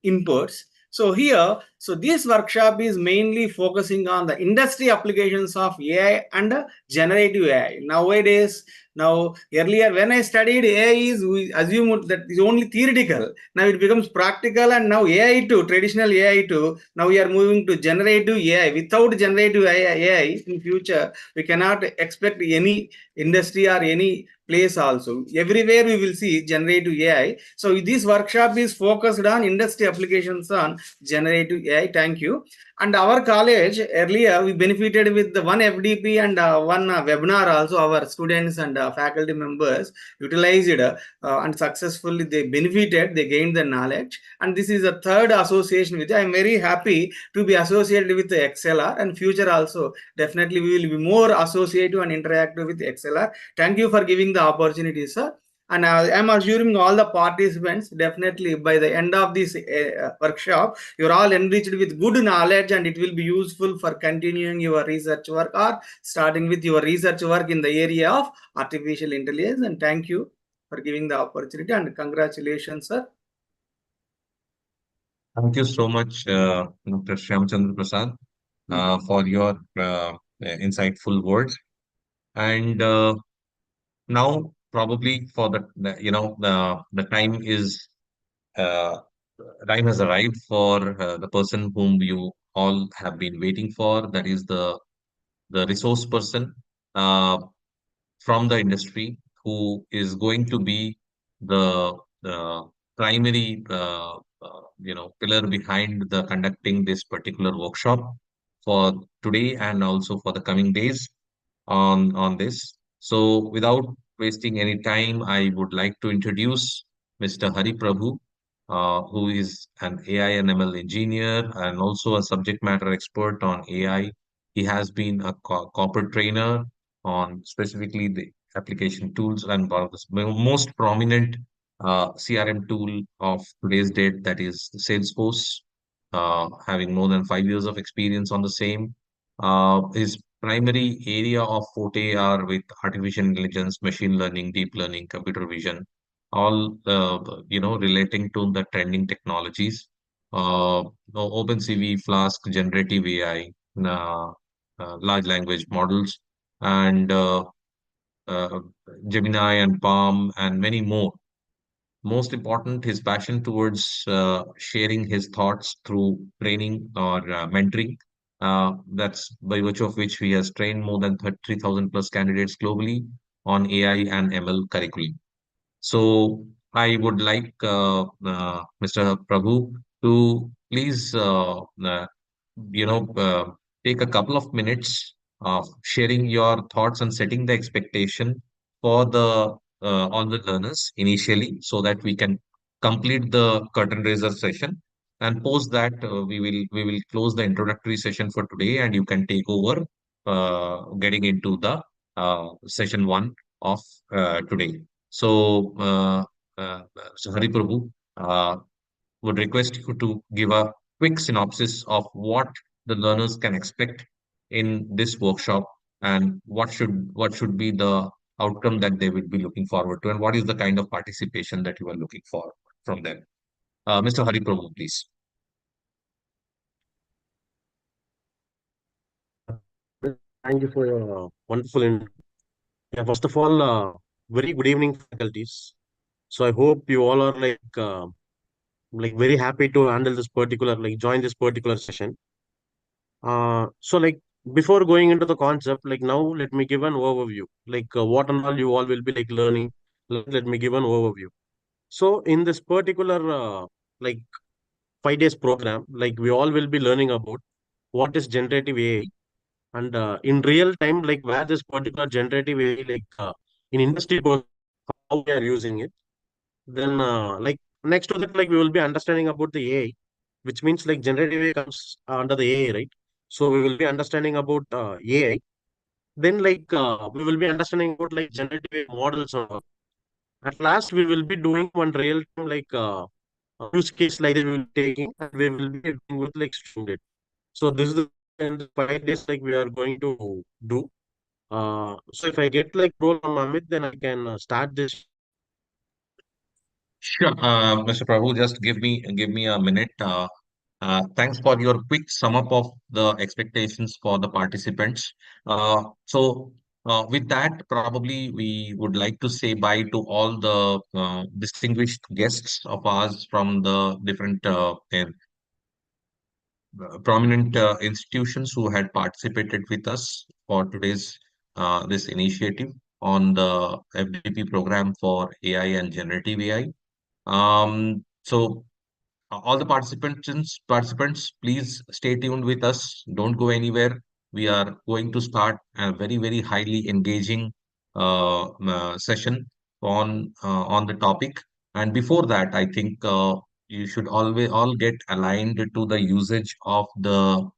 inputs. So here, so this workshop is mainly focusing on the industry applications of AI and generative AI. Nowadays, now earlier when I studied AI is we assumed that is only theoretical. Now it becomes practical, and now AI too, traditional AI too. Now we are moving to generative AI. Without generative AI in future, we cannot expect any industry or any place also. Everywhere we will see generative AI. So this workshop is focused on industry applications on generative AI. Thank you. And our college earlier we benefited with the one FDP and one webinar also. Our students and faculty members utilized and successfully they benefited, they gained the knowledge. And this is a third association with you. I'm very happy to be associated with the XLR, and future also definitely we will be more associative and interactive with XLR. Thank you for giving the opportunity, sir. And I am assuring all the participants, definitely by the end of this workshop, you're all enriched with good knowledge, and it will be useful for continuing your research work or starting with your research work in the area of artificial intelligence. And thank you for giving the opportunity, and congratulations, sir. Thank you so much, Dr. Shyamchandra Prasad, for your insightful words. And now, probably for the uh, time has arrived for the person whom you all have been waiting for. That is the resource person uh, from the industry who is going to be the primary pillar behind the conducting this particular workshop for today and also for the coming days on this. So without wasting any time, I would like to introduce Mr. Hari Prabhu, who is an AI and ML engineer and also a subject matter expert on AI. He has been a corporate trainer on specifically the application tools and one of the most prominent CRM tool of today's date, that is Salesforce, having more than 5 years of experience on the same. His primary area of forte are with artificial intelligence, machine learning, deep learning, computer vision, all relating to the trending technologies. OpenCV, Flask, generative AI, large language models, and uh, Gemini and Palm, and many more. Most important, his passion towards sharing his thoughts through training or mentoring. That's by virtue of which he has trained more than 3,000 plus candidates globally on AI and ML curriculum. So I would like Mr. Prabhu to please, you know, uh, take a couple of minutes of sharing your thoughts and setting the expectation for the all the learners initially, so that we can complete the curtain raiser session. And post that, we will close the introductory session for today, and you can take over, getting into the session one of today. So, so Hari Prabhu, would request you to give a quick synopsis of what the learners can expect in this workshop, and what should be the outcome that they will be looking forward to, and what is the kind of participation that you are looking for from them. Mr. Hari Prabhu, please. Thank you for your wonderful yeah, first of all, very good evening, faculties. So I hope you all are like very happy to handle this particular join this particular session. So before going into the concept, now let me give an overview, what and all you all will be learning. Let me give an overview. So in this particular like 5 days program, we all will be learning about what is generative AI, and in real time, where this particular generative AI, in industry, how we are using it. Then, next to that, we will be understanding about the AI, which means generative AI comes under the AI, right? So we will be understanding about AI. Then, we will be understanding about generative AI models and all. At last, we will be doing one real time use case like this we will be taking, and we will be doing with student. So this is the in the 5 days like we are going to do. So if I get like role on Amit, then I can start this. Sure, Mr. Prabhu, just give me a minute. Thanks for your quick sum up of the expectations for the participants. With that, probably we would like to say bye to all the distinguished guests of ours from the different prominent institutions who had participated with us for today's this initiative on the FDP program for AI and generative AI. All the participants, please stay tuned with us. Don't go anywhere. We are going to start a very, very highly engaging session on the topic. And before that, I think you should always all get aligned to the usage of the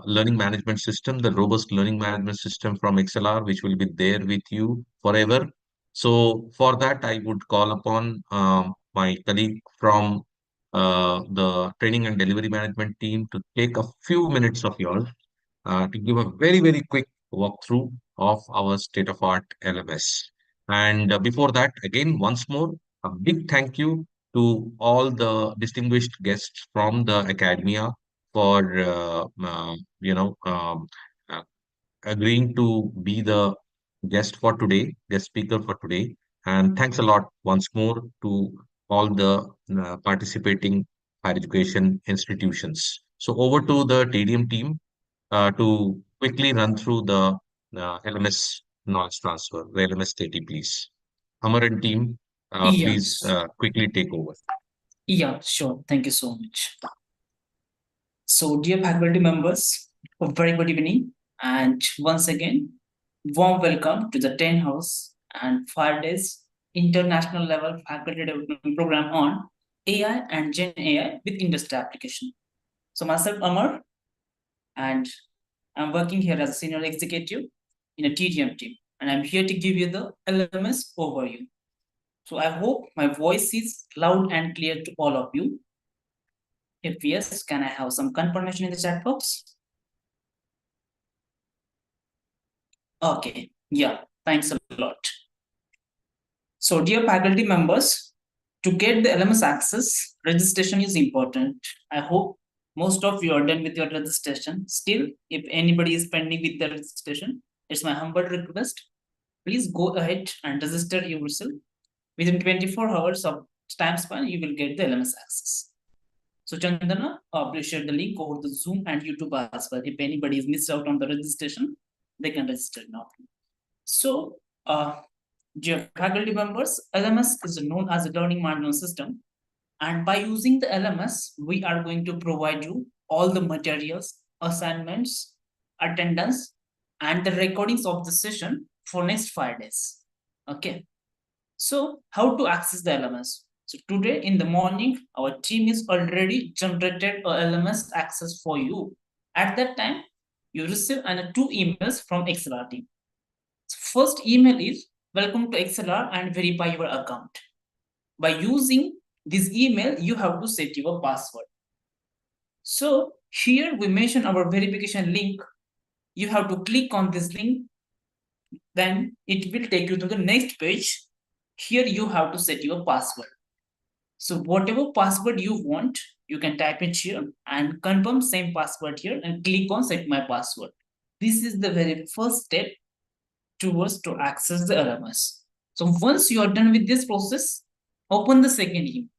learning management system, the robust learning management system from XLR, which will be there with you forever. So for that, I would call upon my colleague from the training and delivery management team to take a few minutes of yours to give a very, very quick walkthrough of our state-of-art LMS. And before that, again, once more, a big thank you to all the distinguished guests from the academia for uh, agreeing to be the guest speaker for today. And thanks a lot once more to all the participating higher education institutions. So over to the TDM team to quickly run through the LMS knowledge transfer, the LMS 30, please. Amar and team, please Yes. quickly take over. Yeah, sure. Thank you so much. So, dear faculty members, a very good evening. And once again, warm welcome to the 10 House and 5 days international level faculty development program on AI and Gen AI with industry application. So, myself, Amar, and I'm working here as a senior executive in a TDM team, and I'm here to give you the LMS overview. So I hope my voice is loud and clear to all of you. If yes, can I have some confirmation in the chat box? Okay, yeah, thanks a lot. So dear faculty members, to get the LMS access, registration is important. I hope most of you are done with your registration. Still, if anybody is pending with the registration, it's my humble request. Please go ahead and register yourself. Within 24 hours of time span, you will get the LMS access. So Chandana, please share the link over the Zoom and YouTube as well. If anybody is missed out on the registration, they can register now. So, dear faculty members, LMS is known as a learning management system. And by using the LMS, we are going to provide you all the materials, assignments, attendance, and the recordings of the session for next 5 days. Okay. So how to access the LMS? So today in the morning, our team is already generated a LMS access for you. At that time, you receive 2 emails from XLR team. So first email is welcome to XLR and verify your account. By using this email, you have to set your password. So here we mention our verification link. You have to click on this link. Then it will take you to the next page. Here you have to set your password. So whatever password you want, you can type it here and confirm same password here and click on set my password. This is the very first step towards to access the LMS. So once you are done with this process, open the second email.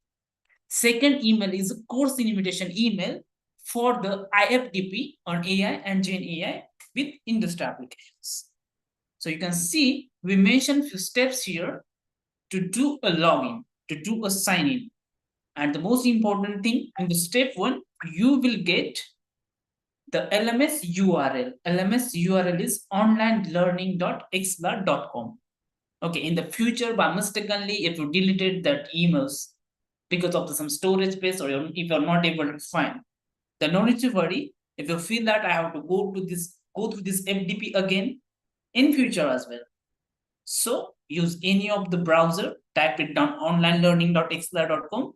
Second email is a course invitation email for the IFDP on AI and Gen AI with industry applications. So you can see we mentioned few steps here to do a login, to do a sign in. And the most important thing in the step 1, you will get the LMS URL. LMS URL is onlinelearning.xlar.com. Okay, in the future, by mistakenly, if you deleted that emails because of some storage space or if you're not able to find, then no need to worry. If you feel that I have to go through this FDP again in future as well. So use any of the browser, type it down onlinelearning.xlar.com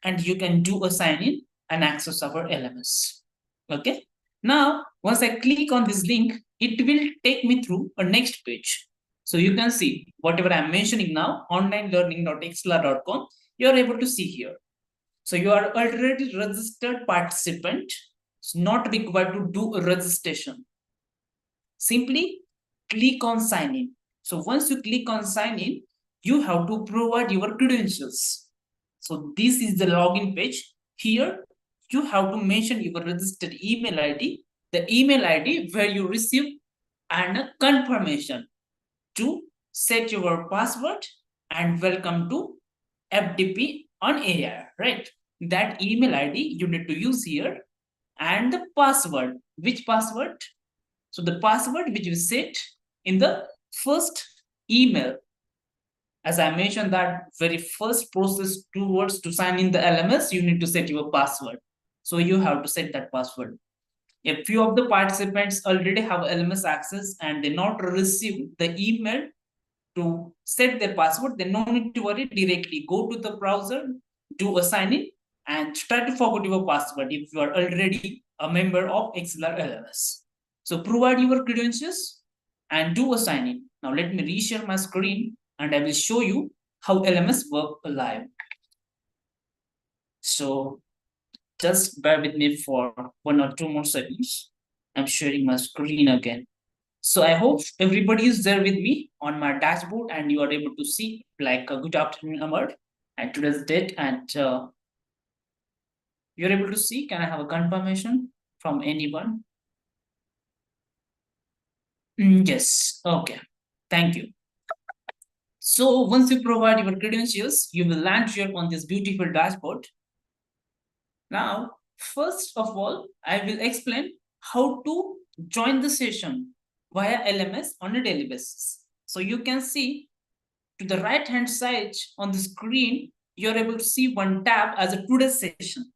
and you can do a sign in and access our LMS. Okay. Now, once I click on this link, it will take me through a next page. So you can see whatever I'm mentioning now, onlinelearning.xlr.com, you're able to see here. So you are already registered participant. It's not required to do a registration. Simply click on sign in. So once you click on sign in, you have to provide your credentials. So this is the login page. Here, you have to mention your registered email ID, the email ID where you receive and a confirmation to set your password and welcome to FDP on AI, right? That email ID you need to use here, and the password. Which password? So the password which you set in the first email. As I mentioned, that very first process towards to sign in the LMS, you need to set your password. So you have to set that password. A few of the participants already have LMS access and they not receive the email to set their password, then no need to worry. Directly go to the browser, do a sign in, and try to forget your password if you are already a member of XLR LMS. So provide your credentials and do a sign in. Now let me reshare my screen and I will show you how LMS work live. So just bear with me for 1 or 2 more seconds. I'm sharing my screen again. So I hope everybody is there with me on my dashboard and you are able to see like a good afternoon, Amar, and today's date, and you're able to see. Can I have a confirmation from anyone? Yes. Okay. Thank you. So once you provide your credentials, you will land here on this beautiful dashboard. Now, first of all, I will explain how to join the session via LMS on a daily basis. So you can see to the right hand side on the screen, you're able to see one tab as a today's session.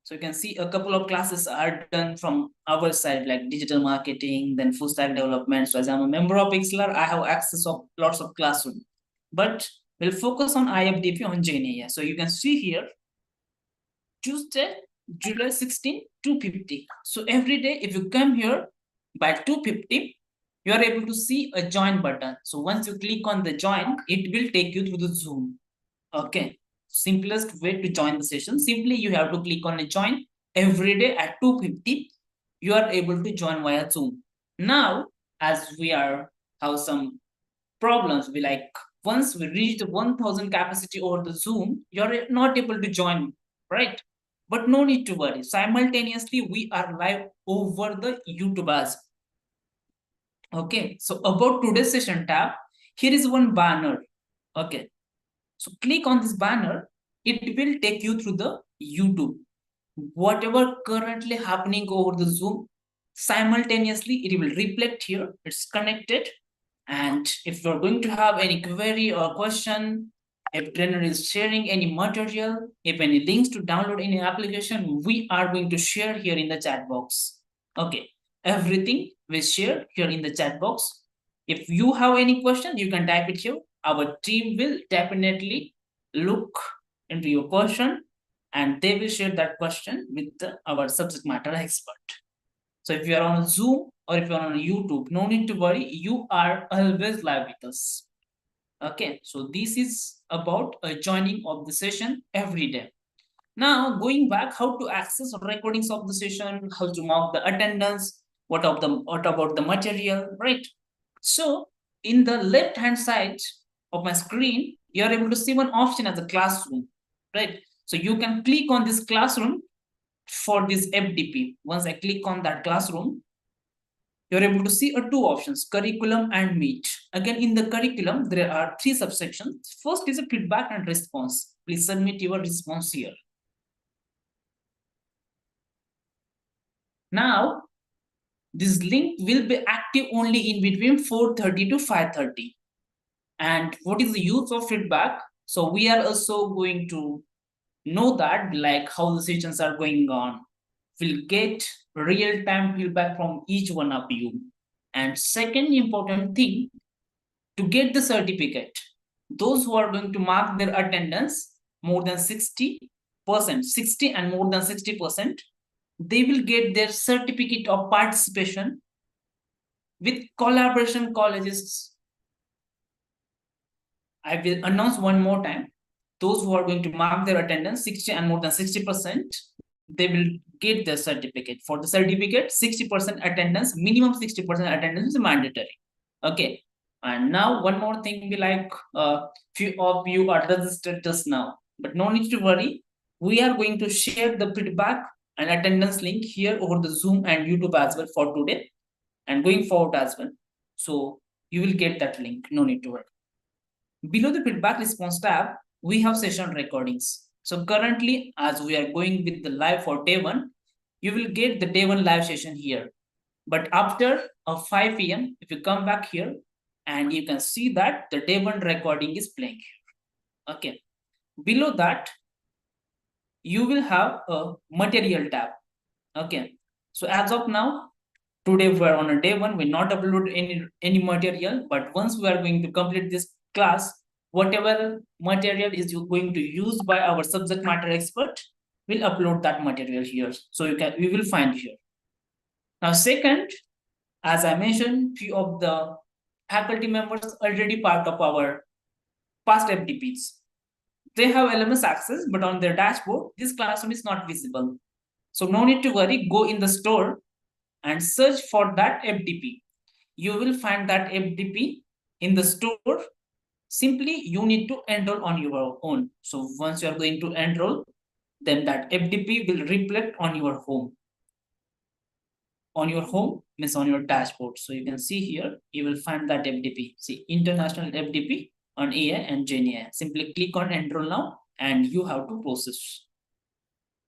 So you can see a couple of classes are done from our side, like digital marketing, then full stack development. So as I'm a member of XLR, I have access of lots of classroom. But we'll focus on IFDP on JNAI. So you can see here, Tuesday, July 16, 2:50. So every day, if you come here by 2:50, you are able to see a join button. So once you click on the join, it will take you through the Zoom. Okay. Simplest way to join the session. Simply you have to click on a join every day at 2:50. You are able to join via Zoom. Now, as we have some problems, we like once we reach the 1000 capacity over the Zoom, you're not able to join, right? But no need to worry. Simultaneously, we are live over the YouTube as. Okay, so about today's session tab, here is one banner. Okay, so click on this banner, it will take you through the YouTube. Whatever currently happening over the Zoom, simultaneously it will reflect here, it's connected. And if you're going to have any query or question, if trainer is sharing any material, if any links to download any application, we are going to share here in the chat box. Okay, everything we share here in the chat box. If you have any question, you can type it here. Our team will definitely look into your question and they will share that question with our subject matter expert. So if you are on Zoom or if you are on YouTube, no need to worry, you are always live with us. Okay, so this is about joining of the session every day. Now, going back, how to access recordings of the session, how to mark the attendance, what about the material, right? So in the left-hand side of my screen, you are able to see one option as a classroom, right? So you can click on this classroom for this FDP. Once I click on that classroom, you're able to see two options, curriculum and meet. Again, in the curriculum, there are 3 subsections. First is a feedback and response. Please submit your response here. Now, this link will be active only in between 4:30 to 5:30. And what is the use of feedback? So we are also going to know that like how the sessions are going on. We'll get real-time feedback from each one of you. And second important thing, to get the certificate, those who are going to mark their attendance more than 60%, 60 and more than 60%, they will get their certificate of participation with collaboration colleges. I will announce one more time. Those who are going to mark their attendance 60 and more than 60%, they will get their certificate. For the certificate, 60% attendance, minimum 60% attendance is mandatory. Okay. And now one more thing, be like few of you are registered just now, but no need to worry. We are going to share the feedback and attendance link here over the Zoom and YouTube as well for today and going forward as well. So you will get that link, no need to worry. Below the feedback response tab, we have session recordings. So currently, as we are going with the live for day 1, you will get the day 1 live session here. But after 5 p.m., if you come back here, and you can see that the day 1 recording is playing. Okay. Below that, you will have a material tab. Okay. So as of now, today we are on a day 1, we not upload any material, but once we are going to complete this class, whatever material is you going to use by our subject matter expert, we'll upload that material here. So we will find here. Now, second, as I mentioned, few of the faculty members already part of our past FDPs. They have LMS access, but on their dashboard, this classroom is not visible. So no need to worry, go in the store and search for that FDP. You will find that FDP in the store. Simply, you need to enroll on your own. So once you are going to enroll, then that FDP will reflect on your home. On your home means on your dashboard. So you can see here, you will find that FDP. See, international FDP on EA and JNEA. Simply click on enroll now and you have to process.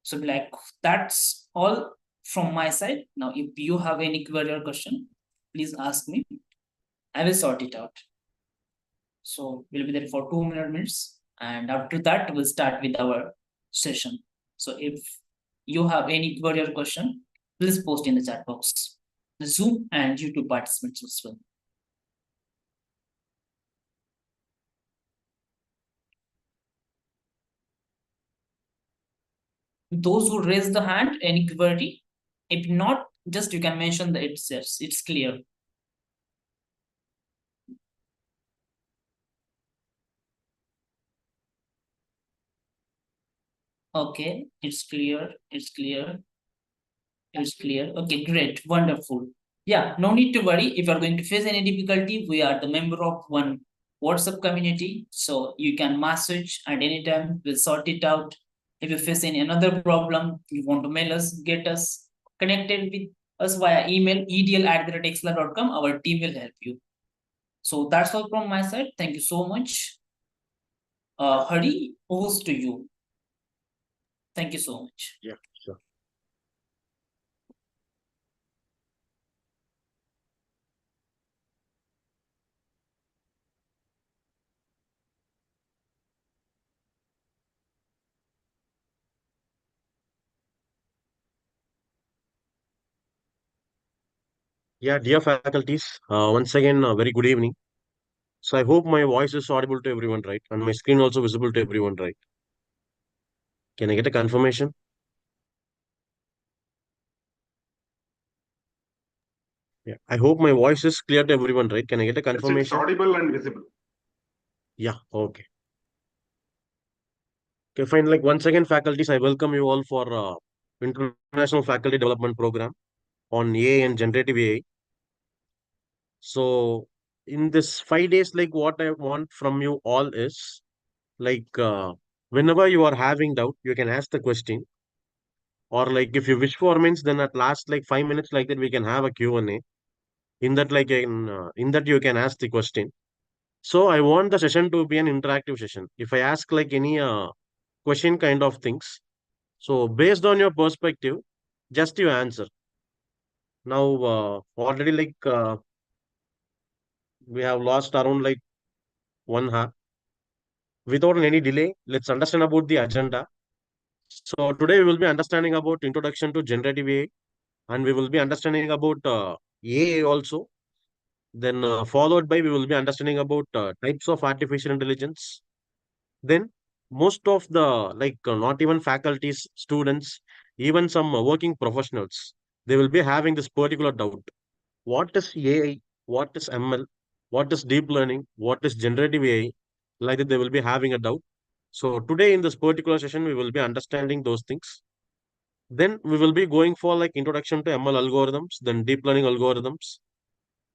So like that's all from my side. Now, if you have any query or question, please ask me. I will sort it out. So we'll be there for 2 minutes. And after that, we'll start with our session. So if you have any query or question, please post in the chat box. The Zoom and YouTube participants as well. Those who raise the hand, any query? If not, just you can mention that it's clear. Okay, it's clear. It's clear. It's clear. Okay, great. Wonderful. Yeah, no need to worry. If you're going to face any difficulty, we are the member of one WhatsApp community. So you can message at any time. We'll sort it out. If you face any another problem, you want to mail us, get us connected with us via email, edl@exla.com. Our team will help you. So that's all from my side. Thank you so much. Hari, over to you. Thank you so much. Yeah, sure. Yeah, dear faculties, once again, very good evening. So I hope my voice is audible to everyone, right? And my screen also visible to everyone, right? Can I get a confirmation? Yeah, I hope my voice is clear to everyone, right? Can I get a Yes, it's confirmation? audible and visible. Yeah, okay. Okay, fine. Like once again, faculties, I welcome you all for International Faculty Development Program on AI and Generative AI. So in this 5 days, like what I want from you all is like whenever you are having doubt, you can ask the question. Or like if you wish for means, then at last like 5 minutes like that we can have a Q&A. In that you can ask the question. So I want the session to be an interactive session. If I ask like any question kind of things, so based on your perspective, just you answer. Now already like we have lost around like 1 hour. Without any delay, let's understand about the agenda. So today we will be understanding about introduction to generative AI, and we will be understanding about AI also. Then followed by we will be understanding about types of artificial intelligence. Then most of the like not even faculties, students, even some working professionals, they will be having this particular doubt. What is AI? What is ML? What is deep learning? What is generative AI? Like that, they will be having a doubt. So today in this particular session, we will be understanding those things. Then we will be going for like introduction to ML algorithms, then deep learning algorithms.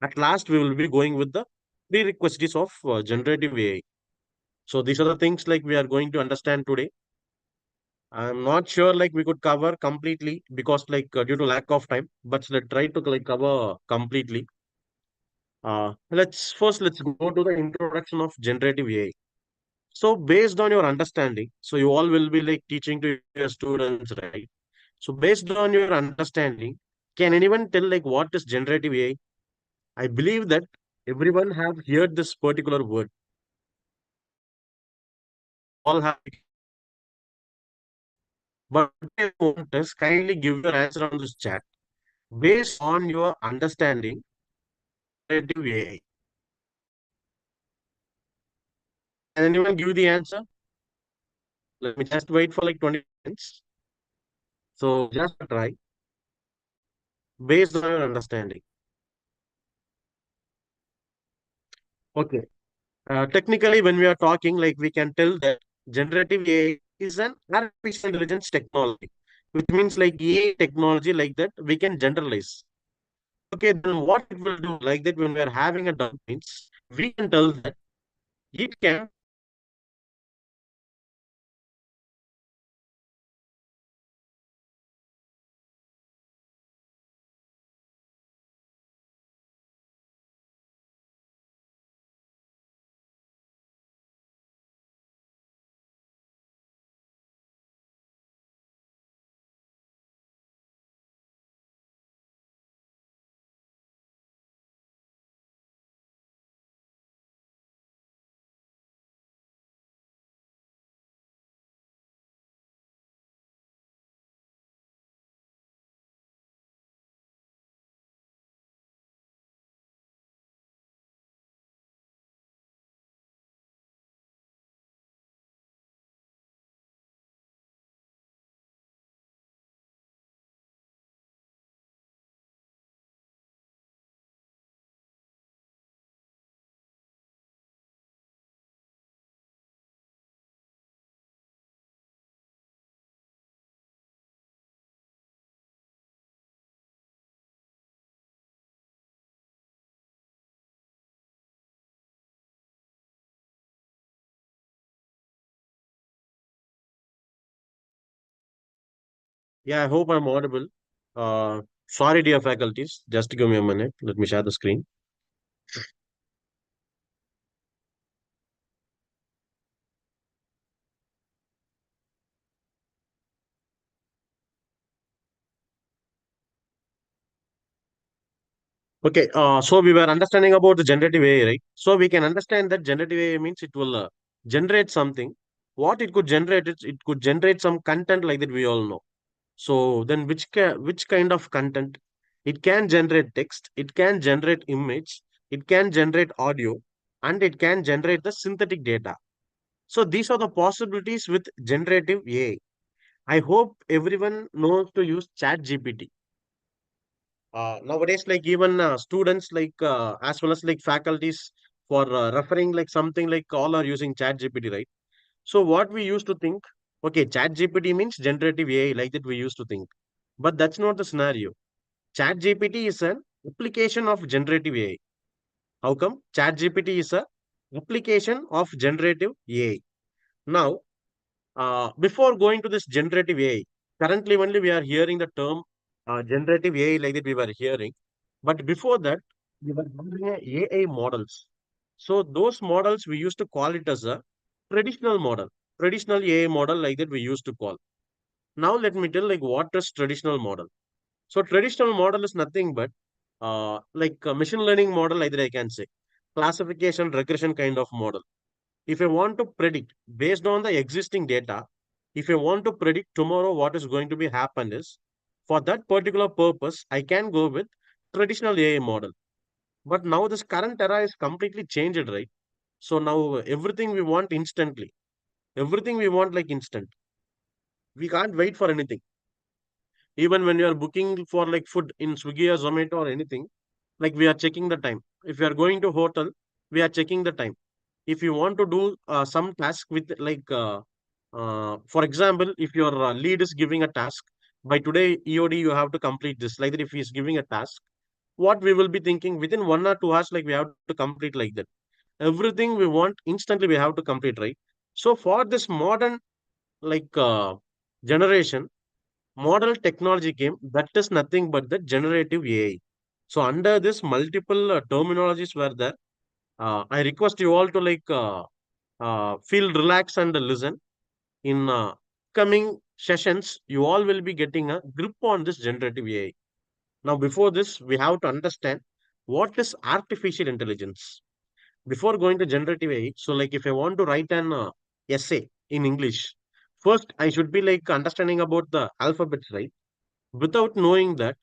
At last, we will be going with the prerequisites of generative AI. So these are the things like we are going to understand today. I'm not sure like we could cover completely because like due to lack of time, but let's try to like cover completely. Let's go to the introduction of generative AI. So based on your understanding, so you all will be like teaching to your students, right? So based on your understanding, can anyone tell like what is generative AI? I believe that everyone have heard this particular word. All have, but what I want is kindly give your answer on this chat based on your understanding generative AI. Can anyone give the answer? Let me just wait for like 20 minutes. So just try based on your understanding. Okay. Technically, when we are talking, like we can tell that generative AI is an artificial intelligence technology, which means like AI technology like that we can generalize. Okay, then what it will do like that when we are having a doubt means we can tell that it can Yeah, I hope I'm audible. Sorry, dear faculties. Just give me a minute. Let me share the screen. Okay, so we were understanding about the generative AI, right? So we can understand that generative AI means it will generate something. What it could generate, it could generate some content like that we all know. So then which kind of content? It can generate text, it can generate image, it can generate audio, and it can generate the synthetic data. So these are the possibilities with generative AI. I hope everyone knows to use Chat GPT. Nowadays, like even students, like as well as like faculties for referring like something like all are using Chat GPT, right? So what we used to think, okay, Chat GPT means generative AI, like that we used to think, but that's not the scenario. Chat GPT is an application of generative AI. How come? Chat GPT is a application of generative AI. Now, before going to this generative AI, currently only we are hearing the term generative AI like that we were hearing. But before that, we were having AI models. So those models we used to call it as a traditional model, traditional AI model like that we used to call. Now let me tell like what is traditional model. So traditional model is nothing but like a machine learning model either I can say classification regression kind of model. If I want to predict based on the existing data, if I want to predict tomorrow what is going to be happen is for that particular purpose, I can go with traditional AI model. But now this current era is completely changed, right? So now everything we want instantly. Everything we want like instant. We can't wait for anything. Even when you are booking for like food in Swiggy or Zomato or anything, like we are checking the time. If you are going to hotel, we are checking the time. If you want to do some task with like, for example, if your lead is giving a task, by today EOD, you have to complete this. Like that, if he is giving a task, what we will be thinking within 1 or 2 hours, like we have to complete like that. Everything we want instantly, we have to complete, right? So for this modern like generation, model technology came, that is nothing but the generative AI. So under this, multiple terminologies were there. I request you all to like feel relaxed and listen. In coming sessions, you all will be getting a grip on this generative AI. Now, before this, we have to understand what is artificial intelligence. Before going to generative AI, so like if I want to write an essay in English, first I should be like understanding about the alphabets, right? Without knowing that,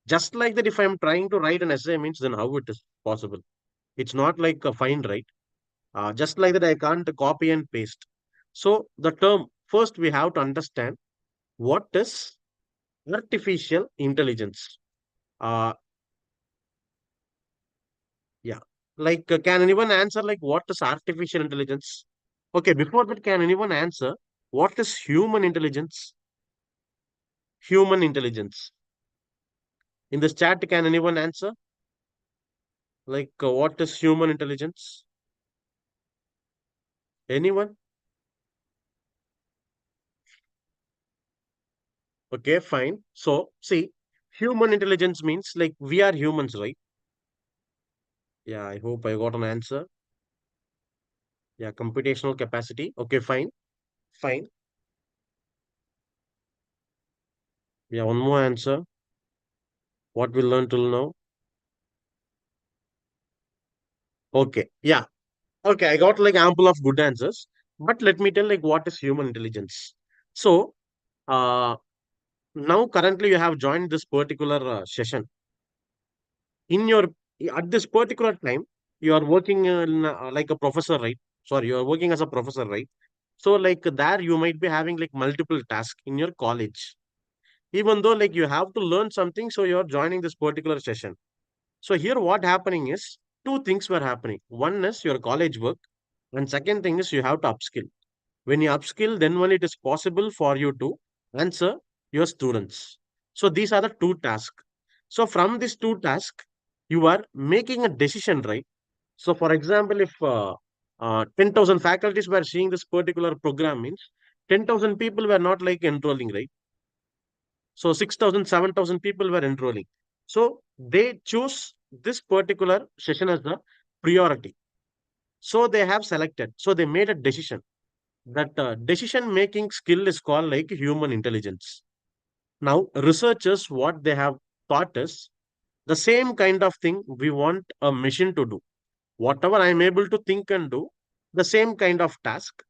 just like that, if I'm trying to write an essay, means then how it is possible? It's not like a find, right? Just like that, I can't copy and paste. So the term, first we have to understand what is artificial intelligence. Uh, yeah, like can anyone answer like what is artificial intelligence? Okay, before that, can anyone answer what is human intelligence? Human intelligence. In this chat, can anyone answer like what is human intelligence? Anyone? Okay, fine. So, see, human intelligence means like we are humans, right? Yeah, I hope I got an answer. Yeah, computational capacity. Okay, fine. Fine. Yeah, one more answer. What we learned till now. Okay. Yeah. Okay, I got like ample of good answers. But let me tell like what is human intelligence. So, now currently you have joined this particular session. In your at this particular time, you are working in, like a professor, right? Sorry, you are working as a professor, right? So like there you might be having like multiple tasks in your college. Even though like you have to learn something, so you're joining this particular session. So here what happening is two things were happening. One is your college work, and second thing is you have to upskill. When you upskill, then when it is possible for you to answer your students. So these are the two tasks. So from these two tasks, you are making a decision, right? So for example, if 10,000 faculties were seeing this particular program, means 10,000 people were not like enrolling, right? So 6,000, 7,000 people were enrolling. So they choose this particular session as the priority. So they have selected. So they made a decision. That decision making skill is called like human intelligence. Now, researchers, what they have taught us, the same kind of thing we want a machine to do. Whatever I am able to think and do, the same kind of task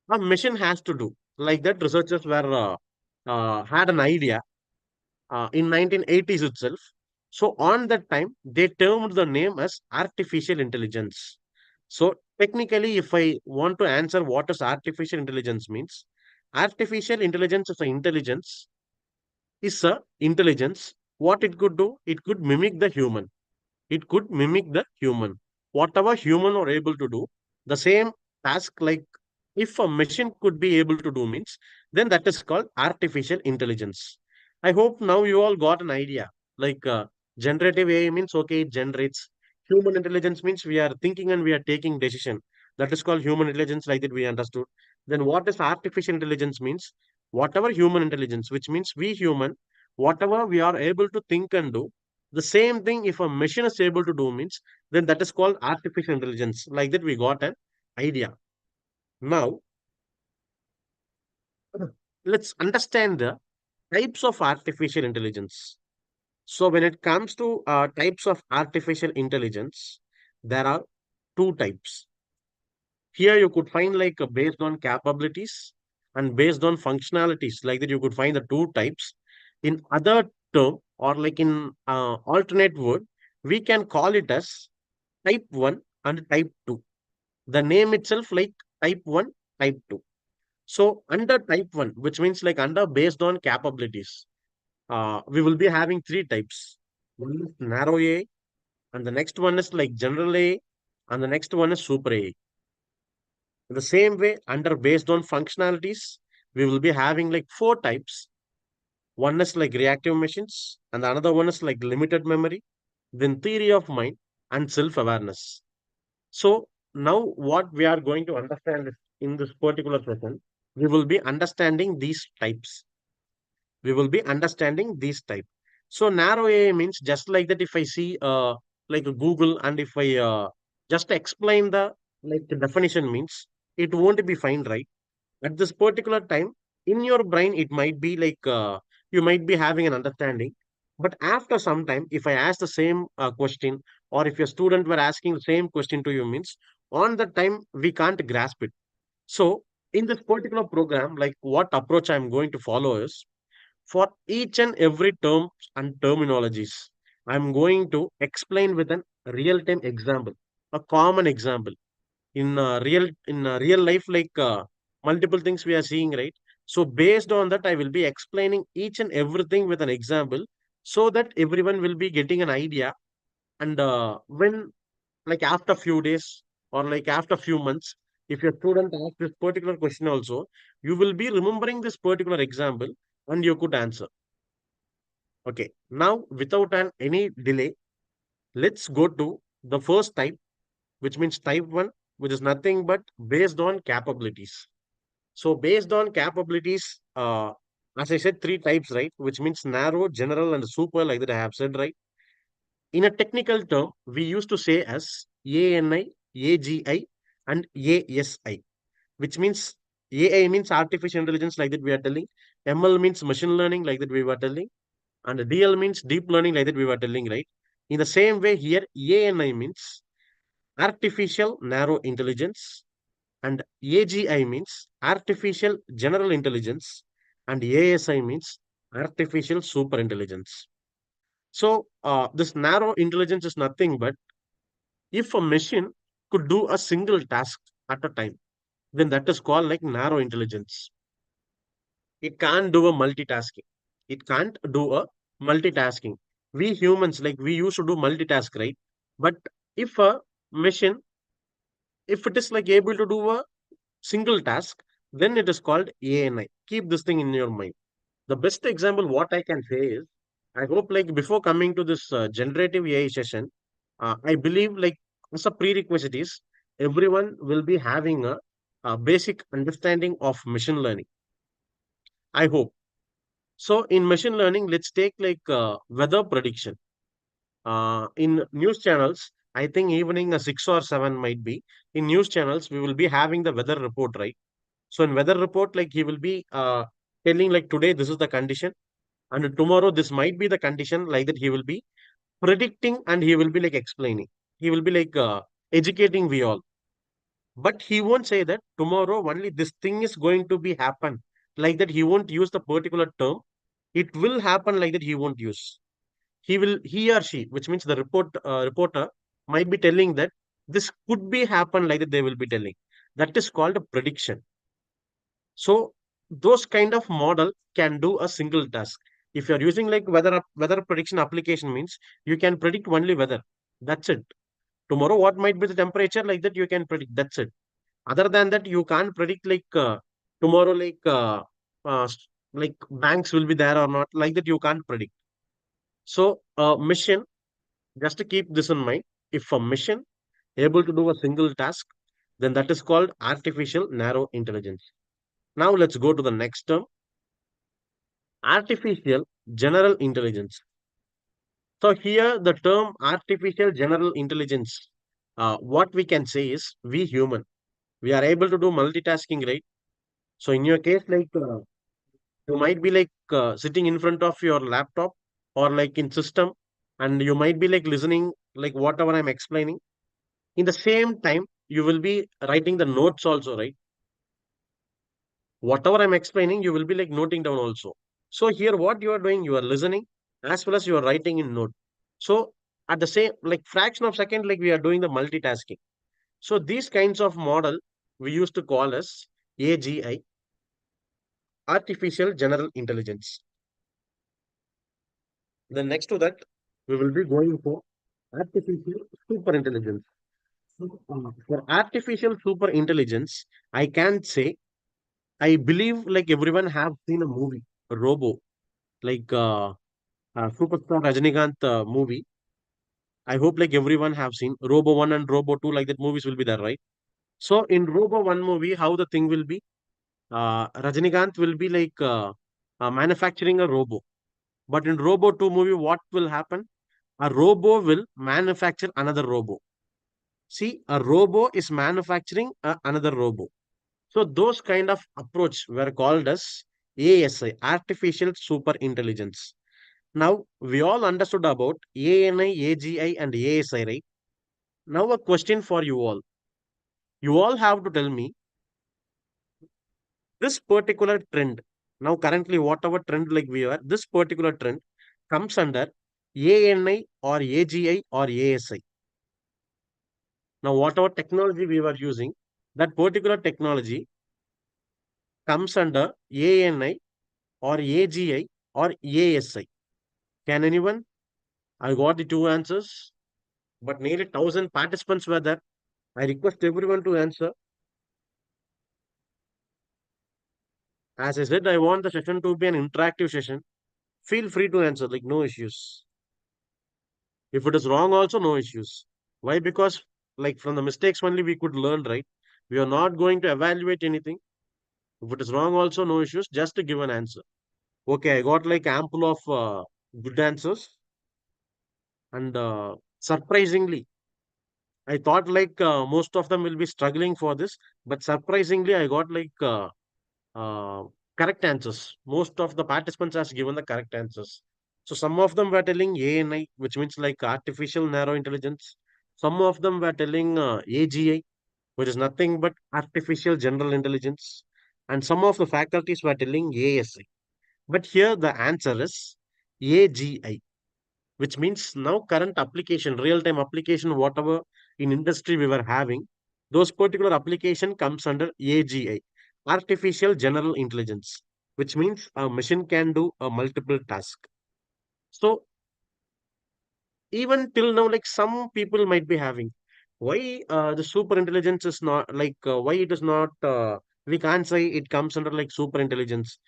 a machine has to do. Like that, researchers were had an idea in 1980s itself. So on that time, they termed the name as artificial intelligence. So technically, if I want to answer what is artificial intelligence means, artificial intelligence is a intelligence, is a intelligence. What it could do, it could mimic the human. It could mimic the human. Whatever human are able to do, the same task like if a machine could be able to do means, then that is called artificial intelligence. I hope now you all got an idea. Like generative AI means okay, it generates. Human intelligence means we are thinking and we are taking decision. That is called human intelligence, like that we understood. Then what is artificial intelligence means? Whatever human intelligence, which means we human, whatever we are able to think and do, the same thing, if a machine is able to do means, then that is called artificial intelligence. Like that, we got an idea. Now, let's understand the types of artificial intelligence. So, when it comes to types of artificial intelligence, there are two types. Here, you could find like based on capabilities and based on functionalities. Like that, you could find the two types. In other term, or like in alternate word, we can call it as type 1 and type 2. The name itself like type 1, type 2. So under type 1, which means like under based on capabilities, we will be having three types. One is narrow AI, and the next one is like general AI, and the next one is super AI. In the same way, under based on functionalities, we will be having like four types. One is like reactive machines, and the another one is like limited memory, then theory of mind, and self-awareness. So now what we are going to understand is in this particular session, we will be understanding these types. We will be understanding these type. So narrow AI means just like that. If I see like a Google, and if I just explain the like the definition means, it won't be fine, right? At this particular time in your brain, it might be like you might be having an understanding, but after some time, if I ask the same question, or if your student were asking the same question to you means, on the time we can't grasp it. So in this particular program, like what approach I'm going to follow is, for each and every term and terminologies, I'm going to explain with an real time example, a common example in real life, like multiple things we are seeing, right? So based on that, I will be explaining each and everything with an example, so that everyone will be getting an idea. And when, like after few days, or like after few months, if your student asks this particular question also, you will be remembering this particular example, and you could answer. Okay, now without any delay, let's go to the first type, which means type 1, which is nothing but based on capabilities. So based on capabilities, as I said, three types, right? Which means narrow, general, and super, like that I have said, right? In a technical term, we used to say as ANI, AGI, and ASI, which means AI means artificial intelligence, like that we are telling. ML means machine learning, like that we were telling. And DL means deep learning, like that we were telling, right? In the same way here, ANI means artificial narrow intelligence, and AGI means artificial general intelligence, and ASI means artificial super intelligence. So this narrow intelligence is nothing but, if a machine could do a single task at a time, then that is called like narrow intelligence. It can't do a multitasking. It can't do a multitasking. We humans, like we used to do multitask, right? But if a machine, if it is like able to do a single task, then it is called ANI. Keep this thing in your mind. The best example, what I can say is, I hope like before coming to this generative AI session, I believe like as a prerequisite is, everyone will be having a basic understanding of machine learning. I hope. So in machine learning, let's take like weather prediction. In news channels, I think evening 6 or 7 might be, in news channels, we will be having the weather report, right? So in weather report, like he will be telling like today this is the condition, and tomorrow this might be the condition, like that he will be predicting, and he will be like explaining. He will be like educating we all. But he won't say that tomorrow only this thing is going to be happen, like that. He won't use the particular term. It will happen, like that he won't use. He or she, which means the reporter might be telling that this could be happen, like that they will be telling. That is called a prediction. So those kind of model can do a single task. If you're using like weather prediction application means, you can predict only weather. That's it. Tomorrow, what might be the temperature, like that you can predict. That's it. Other than that, you can't predict like tomorrow, uh, s- like banks will be there or not. Like that, you can't predict. So mission, just to keep this in mind, if a mission able to do a single task, then that is called artificial narrow intelligence. Now let's go to the next term, artificial general intelligence. So here the term artificial general intelligence, what we can say is, we human, we are able to do multitasking, right? So in your case, like you might be like sitting in front of your laptop, or like in system, and you might be like listening like whatever I'm explaining. In the same time, you will be writing the notes also, right? Whatever I'm explaining, you will be like noting down also. So here, what you are doing, you are listening as well as you are writing in note. So at the same like fraction of second, like we are doing the multitasking. So these kinds of model we used to call as AGI, artificial general intelligence. Then next to that, we will be going for artificial super intelligence. For artificial super intelligence, I can say I believe like everyone have seen a movie, a Robo, like Superstar Rajinikanth movie. I hope like everyone have seen Robo 1 and Robo 2, like that movies will be there, right? So in Robo 1 movie, how the thing will be, Rajinikanth will be like manufacturing a robo. But in Robo 2 movie, what will happen? A robo will manufacture another robo. See, a robo is manufacturing another robo. So those kind of approach were called as ASI, artificial super intelligence. Now we all understood about ANI, AGI, and ASI, right? Now a question for you all. You all have to tell me this particular trend. Now currently, whatever trend like we are, this particular trend comes under ANI or AGI or ASI. Now whatever technology we were using, that particular technology comes under ANI or AGI or ASI. Can anyone? I got the two answers, but nearly 1,000 participants were there. I request everyone to answer. As I said, I want the session to be an interactive session. Feel free to answer, like no issues. If it is wrong, also no issues. Why? Because like from the mistakes only we could learn, right? We are not going to evaluate anything. If it is wrong, also no issues. Just to give an answer. Okay, I got like ample of good answers, and surprisingly, I thought like most of them will be struggling for this, but surprisingly, I got like uh, correct answers. Most of the participants has given the correct answers. So some of them were telling ANI, which means like artificial narrow intelligence. Some of them were telling AGI, which is nothing but artificial general intelligence. And some of the faculties were telling ASI. But here the answer is AGI, which means now current application, real-time application, whatever in industry we were having, those particular application comes under AGI, artificial general intelligence, which means a machine can do a multiple task. So even till now, like some people might be having, why the super intelligence is not like why it is not we can't say it comes under like super intelligence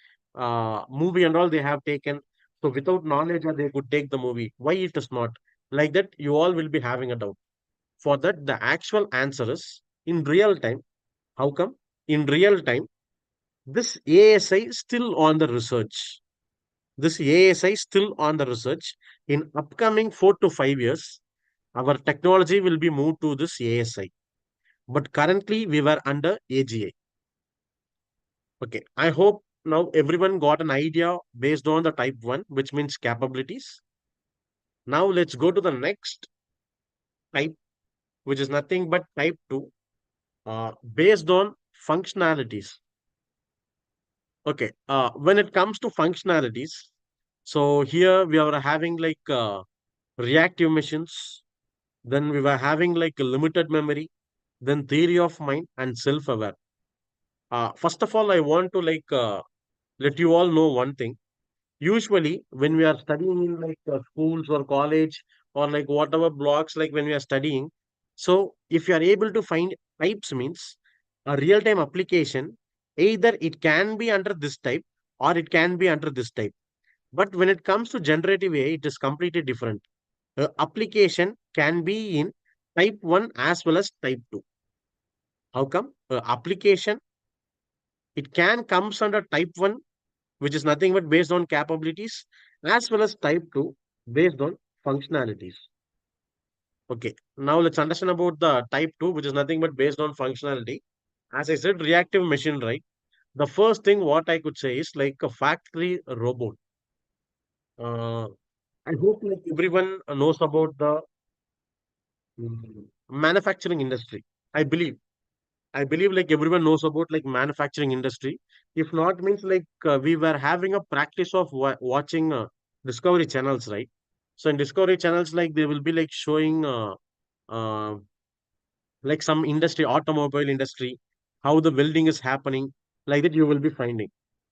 movie and all they have taken. So without knowledge they could take the movie. Why it is not like that? You all will be having a doubt. For that, the actual answer is in real time. How come? In real time, this ASI still on the research. This ASI still on the research. In upcoming 4 to 5 years, our technology will be moved to this ASI. But currently, we were under AGI. Okay, I hope now everyone got an idea based on the type 1, which means capabilities. Now let's go to the next type, which is nothing but type 2, based on functionalities. Okay, when it comes to functionalities, so here we are having like reactive machines, then we were having like a limited memory, then theory of mind and self-aware. First of all, I want to like let you all know one thing. Usually, when we are studying in like schools or college or like whatever blocks, like when we are studying, so if you are able to find types means a real-time application, either it can be under this type or it can be under this type. But when it comes to generative AI, it is completely different. Application can be in type 1 as well as type 2. How come? Application, it can comes under type 1, which is nothing but based on capabilities, as well as type 2 based on functionalities. Okay, now let's understand about the type 2, which is nothing but based on functionality. As I said, reactive machine, right? The first thing what I could say is like a factory robot. Uh, I hope like everyone knows about the manufacturing industry. I believe. I believe like everyone knows about like manufacturing industry. If not means like we were having a practice of watching Discovery channels, right? So in Discovery channels, like they will be like showing uh, like some industry, automobile industry, how the welding is happening, like that you will be finding.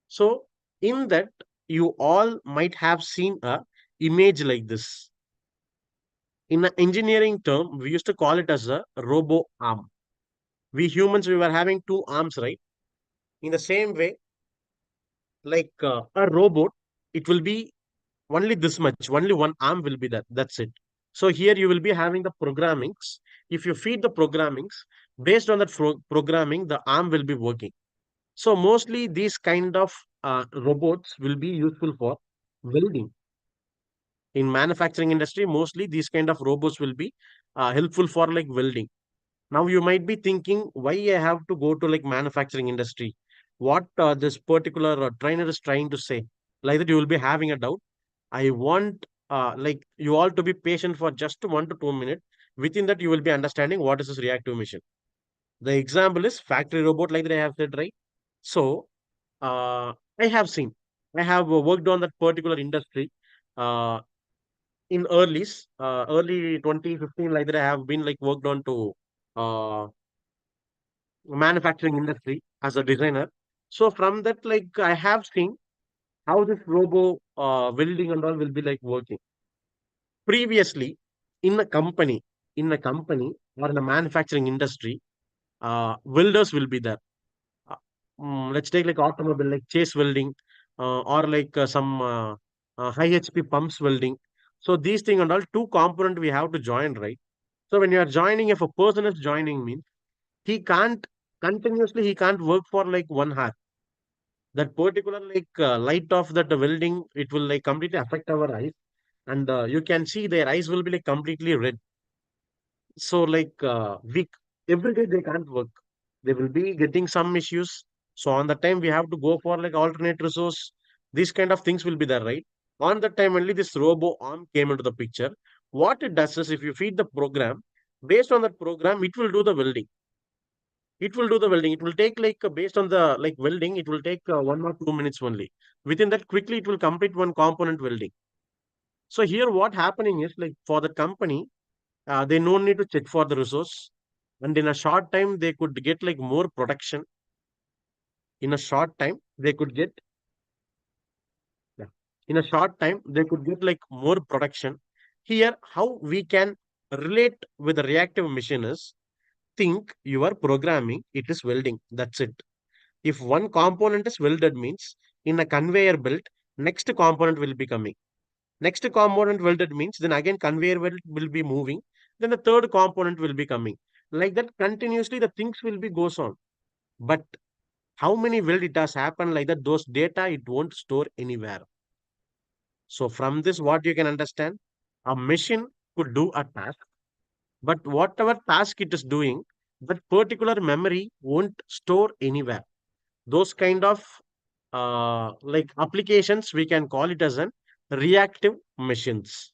So in that, you all might have seen a image like this. In an engineering term, we used to call it as a robo arm. We humans, we were having two arms, right? In the same way, like a robot, it will be only this much, only one arm will be that. That's it. So here you will be having the programmings. If you feed the programmings, based on that programming, the arm will be working. So mostly these kind of robots will be useful for welding. In manufacturing industry, mostly these kind of robots will be helpful for like welding. Now you might be thinking, why I have to go to like manufacturing industry? What this particular trainer is trying to say? Like that, you will be having a doubt. I want like you all to be patient for just 1 to 2 minutes. Within that, you will be understanding what is this reactive machine. The example is factory robot, like that I have said, right? So I have seen, I have worked on that particular industry. Uh, in early 2015, like that I have been like worked on to uh, manufacturing industry as a designer. So from that, like I have seen how this robo welding and all will be like working. Previously, in a company, or in a manufacturing industry, welders will be there. Uh, let's take like automobile, like chase welding, or like some high HP pumps welding. So these things and all two component we have to join, right? So when you are joining, if a person is joining means he can't continuously, he can't work for like 1 hour. That particular like light of that welding, it will like completely affect our eyes, and you can see their eyes will be like completely red. So like week every day they can't work. They will be getting some issues. So on the time we have to go for like alternate resource. These kind of things will be there, right? On that time only this robo arm came into the picture. What it does is if you feed the program, based on that program, it will do the welding. It will do the welding. It will take like based on the like welding, it will take 1 or 2 minutes only. Within that, quickly it will complete one component welding. So here what happening is like for the company, they no need to check for the resource, and in a short time they could get like more production. In a short time they could get, yeah, in a short time they could get like more production. Here how we can relate with the reactive machine is, think you are programming, it is welding, that's it. If one component is welded means, in a conveyor belt, next component will be coming. Next component welded means, then again conveyor belt will be moving. Then the third component will be coming. Like that continuously the things will be goes on. But how many weld it has happened like that, those data it won't store anywhere. So from this what you can understand, a machine could do a task, but whatever task it is doing, that particular memory won't store anywhere. Those kind of like applications we can call it as an reactive machines.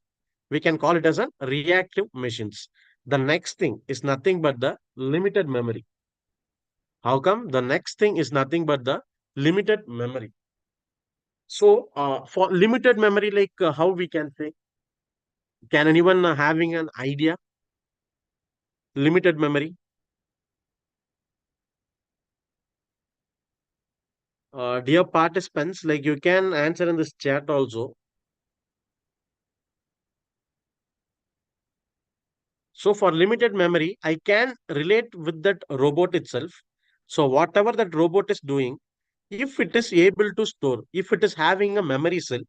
We can call it as an reactive machines. The next thing is nothing but the limited memory. How come? The next thing is nothing but the limited memory. So for limited memory, like how we can say, can anyone having an idea? Limited memory. Dear participants, like you can answer in this chat also. So for limited memory, I can relate with that robot itself. So whatever that robot is doing, if it is able to store, if it is having a memory cell,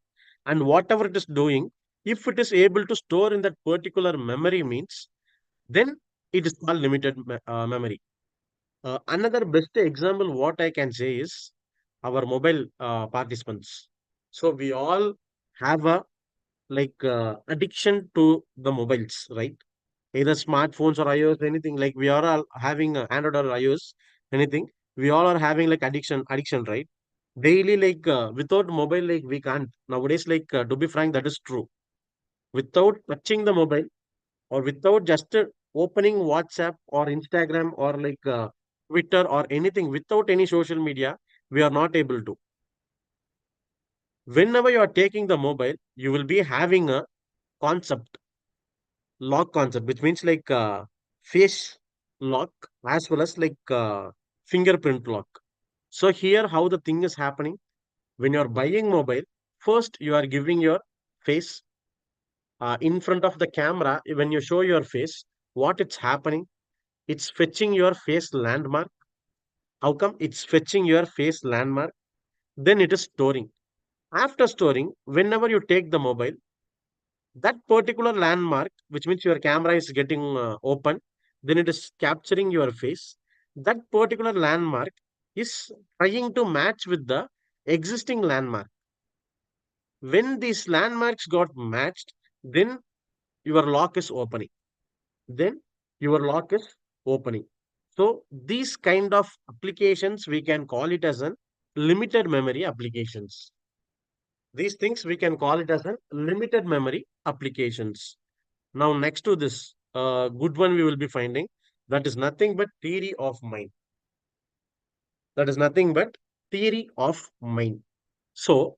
and whatever it is doing, if it is able to store in that particular memory means, then it is called limited memory. Another best example, what I can say is our mobile participants. So we all have a like addiction to the mobiles, right? Either smartphones or iOS, anything, like we are all having a Android or iOS, anything. We all are having like addiction, right? Daily, like without mobile, like we can't nowadays. Like to be frank, that is true. Without touching the mobile, or without just opening WhatsApp or Instagram or like Twitter or anything, without any social media, we are not able to. Whenever you are taking the mobile, you will be having a concept, lock concept, which means like face lock as well as like fingerprint lock. So here how the thing is happening, when you are buying mobile, first you are giving your face, in front of the camera, when you show your face, what it's happening? It's fetching your face landmark. How come? It's fetching your face landmark. Then it is storing. After storing, whenever you take the mobile, that particular landmark, which means your camera is getting open, then it is capturing your face. That particular landmark is trying to match with the existing landmark. When these landmarks got matched, then your lock is opening. Then your lock is opening. So these kind of applications, we can call it as a limited memory applications. These things we can call it as a limited memory applications. Now, next to this, good one we will be finding, that is nothing but theory of mind. That is nothing but theory of mind. So,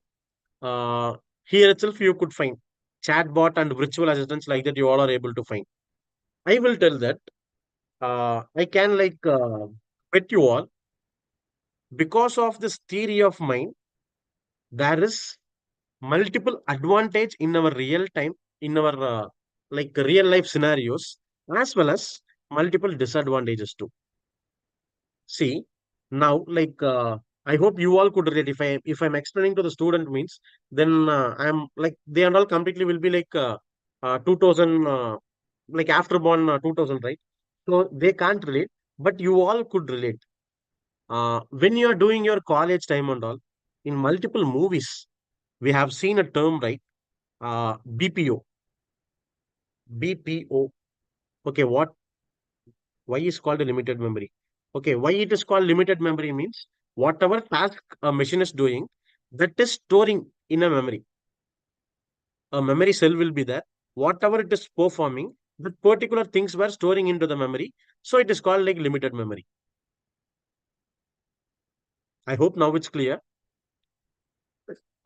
uh, here itself you could find chatbot and virtual assistants like that you all are able to find. I will tell that I can bet you all, because of this theory of mind, there is multiple advantage in our real time, in our real life scenarios, as well as multiple disadvantages too. See, now I hope you all could relate. If I'm explaining to the student means, then I'm like they and all completely will be 2000 like after born 2000, right? So they can't relate, but you all could relate. When you are doing your college time and all, in multiple movies, we have seen a term, right? BPO. BPO. Okay, why is called a limited memory? Okay, why it is called limited memory means whatever task a machine is doing, that is storing in a memory. A memory cell will be there. Whatever it is performing, the particular things were storing into the memory. So it is called like limited memory. I hope now it's clear.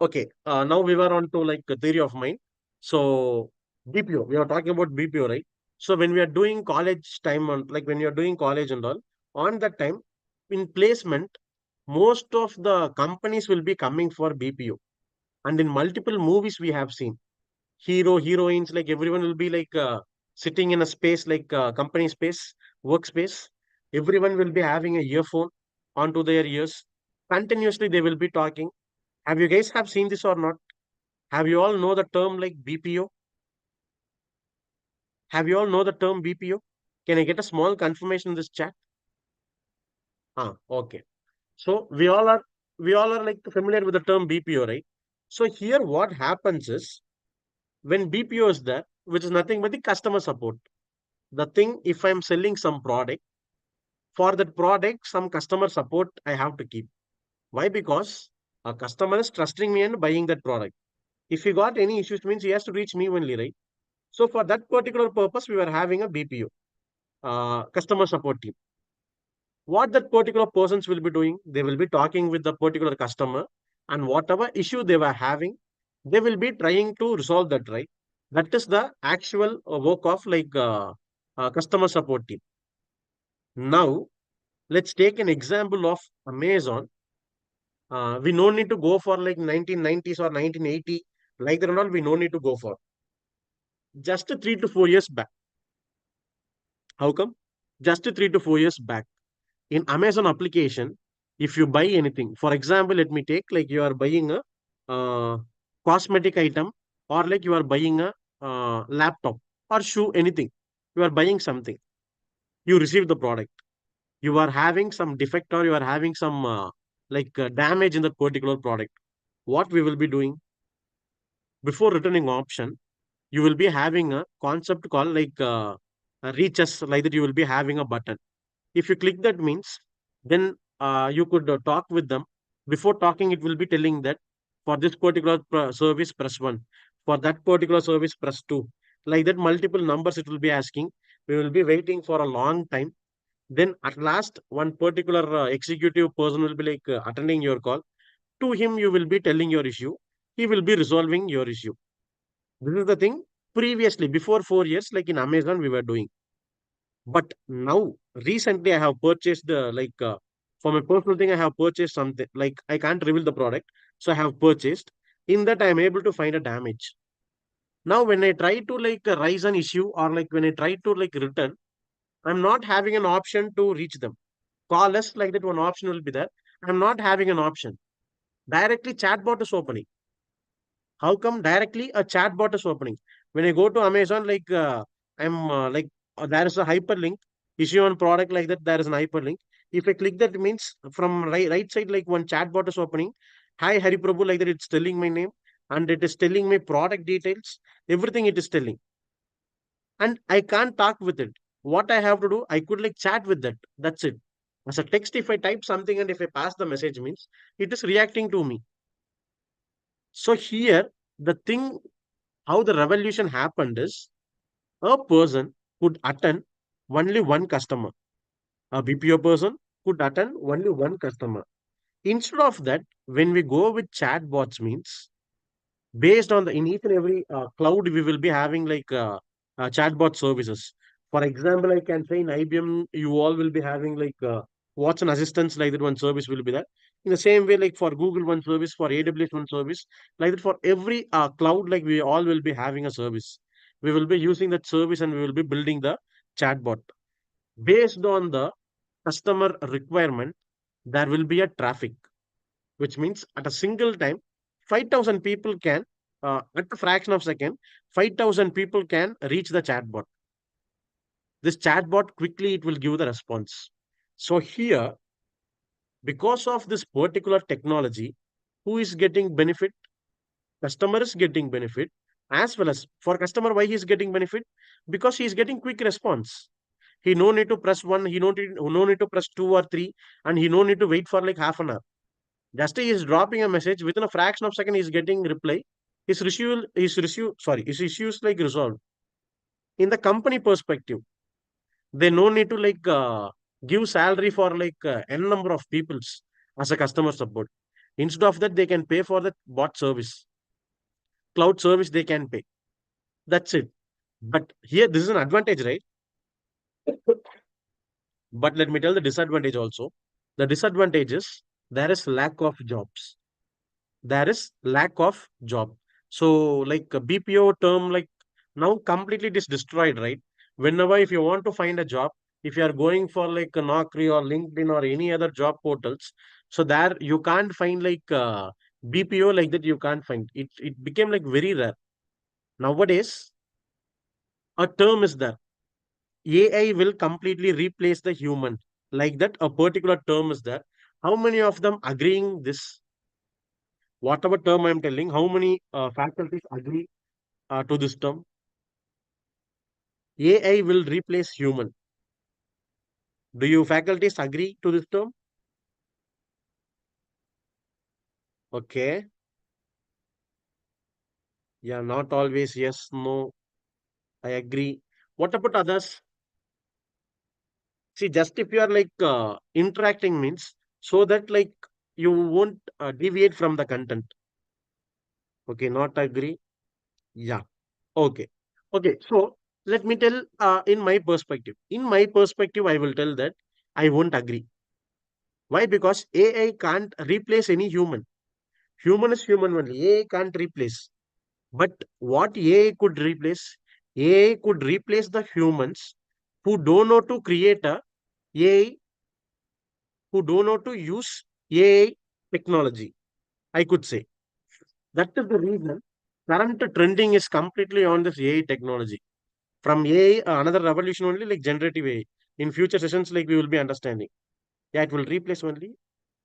Okay, now we were on to like a theory of mind. So BPO, we are talking about BPO, right? So when we are doing college time on like when you are doing college and all, on that time in placement, most of the companies will be coming for BPO. And in multiple movies we have seen heroines, like everyone will be sitting in a space like company space, workspace. Everyone will be having a earphone onto their ears. Continuously they will be talking. Have you guys have seen this or not? Have you all know the term like BPO? Have you all know the term BPO? Can I get a small confirmation in this chat? Okay. So we all are like familiar with the term BPO, right? So here what happens is when BPO is there, which is nothing but the customer support. The thing, if I'm selling some product, for that product, some customer support I have to keep. Why? Because a customer is trusting me and buying that product. If he got any issues, means he has to reach me only, right? So for that particular purpose, we were having a BPO, customer support team. What that particular persons will be doing, they will be talking with the particular customer, and whatever issue they were having, they will be trying to resolve that, right? That is the actual work of customer support team. Now, let's take an example of Amazon. We no need to go for like 1990s or 1980, like that and all, we no need to go for. Just 3 to 4 years back. How come? Just 3 to 4 years back. In Amazon application, if you buy anything, for example, let me take like you are buying a uh, cosmetic item, or like you are buying a laptop or shoe, anything. You are buying something. You receive the product. You are having some defect or you are having some damage in that particular product. What we will be doing before returning option, you will be having a concept called reaches, like that you will be having a button. If you click that means, then you could talk with them. Before talking, it will be telling that for this particular service, press 1. For that particular service, press 2. Like that, multiple numbers it will be asking. We will be waiting for a long time. Then at last, one particular executive person will be attending your call. To him, you will be telling your issue. He will be resolving your issue. This is the thing. Previously, before 4 years, like in Amazon, we were doing. But now, recently, I have purchased for my personal thing, I have purchased something like I can't reveal the product. So I have purchased. In that, I am able to find a damage. Now, when I try to like raise an issue or like when I try to like return, I'm not having an option to reach them. Call us like that, one option will be there. I'm not having an option. Directly chatbot is opening. How come directly a chatbot is opening? When I go to Amazon, like I'm like there is a hyperlink issue on product like that. There is an hyperlink. If I click that, it means from right side, like one chatbot is opening. Hi Hari Prabhu, like that. It's telling my name and it is telling me product details. Everything it is telling, and I can't talk with it. What I have to do, I could like chat with that. That's it. As a text, if I type something and if I pass the message, means it is reacting to me. So here, the thing, how the revolution happened is a person could attend only one customer. A BPO person could attend only one customer. Instead of that, when we go with chatbots, means based on the in each and every cloud, we will be having like chatbot services. For example, I can say in IBM, you all will be having like Watson assistants, like that one service will be there. In the same way, like for Google, one service, for AWS, one service, like that for every cloud, like we all will be having a service. We will be using that service and we will be building the chatbot based on the customer requirement. There will be a traffic, which means at a single time, 5,000 people can, at a fraction of second, 5,000 people can reach the chatbot. This chatbot quickly, it will give the response. So here, because of this particular technology, who is getting benefit? Customer is getting benefit, as well as for customer, why he is getting benefit? Because he is getting quick response. He no need to press one, he no need to press two or three, and he no need to wait for like half an hour. Just he is dropping a message within a fraction of second, he is getting reply. His issue is like resolved. In the company perspective, they no need to like give salary for like n number of peoples as a customer support. Instead of that, they can pay for the bot service, cloud service. They can pay. That's it. But here, this is an advantage, right? But let me tell the disadvantage also. The disadvantage is there is lack of jobs. There is lack of job. So like a BPO term, like now completely it is destroyed, right? Whenever if you want to find a job, if you are going for like a Naukri or LinkedIn or any other job portals, so there you can't find like BPO like that. You can't find it. It became like very rare. Nowadays, a term is there. AI will completely replace the human. Like that, a particular term is there. How many of them agreeing this? Whatever term I'm telling, how many faculties agree to this term? AI will replace human. Do you faculties agree to this term? Okay. Yeah, not always yes, no. I agree. What about others? See, just if you are like interacting means so that like you won't deviate from the content. Okay, not agree. Yeah. Okay. Okay. So let me tell in my perspective. In my perspective, I will tell that I won't agree. Why? Because AI can't replace any human. Human is human only. AI can't replace. But what AI could replace? AI could replace the humans who don't know to create a AI, who don't know to use AI technology. I could say that is the reason current trending is completely on this AI technology. From AI, another revolution only like generative AI. In future sessions, like we will be understanding. Yeah, it will replace only.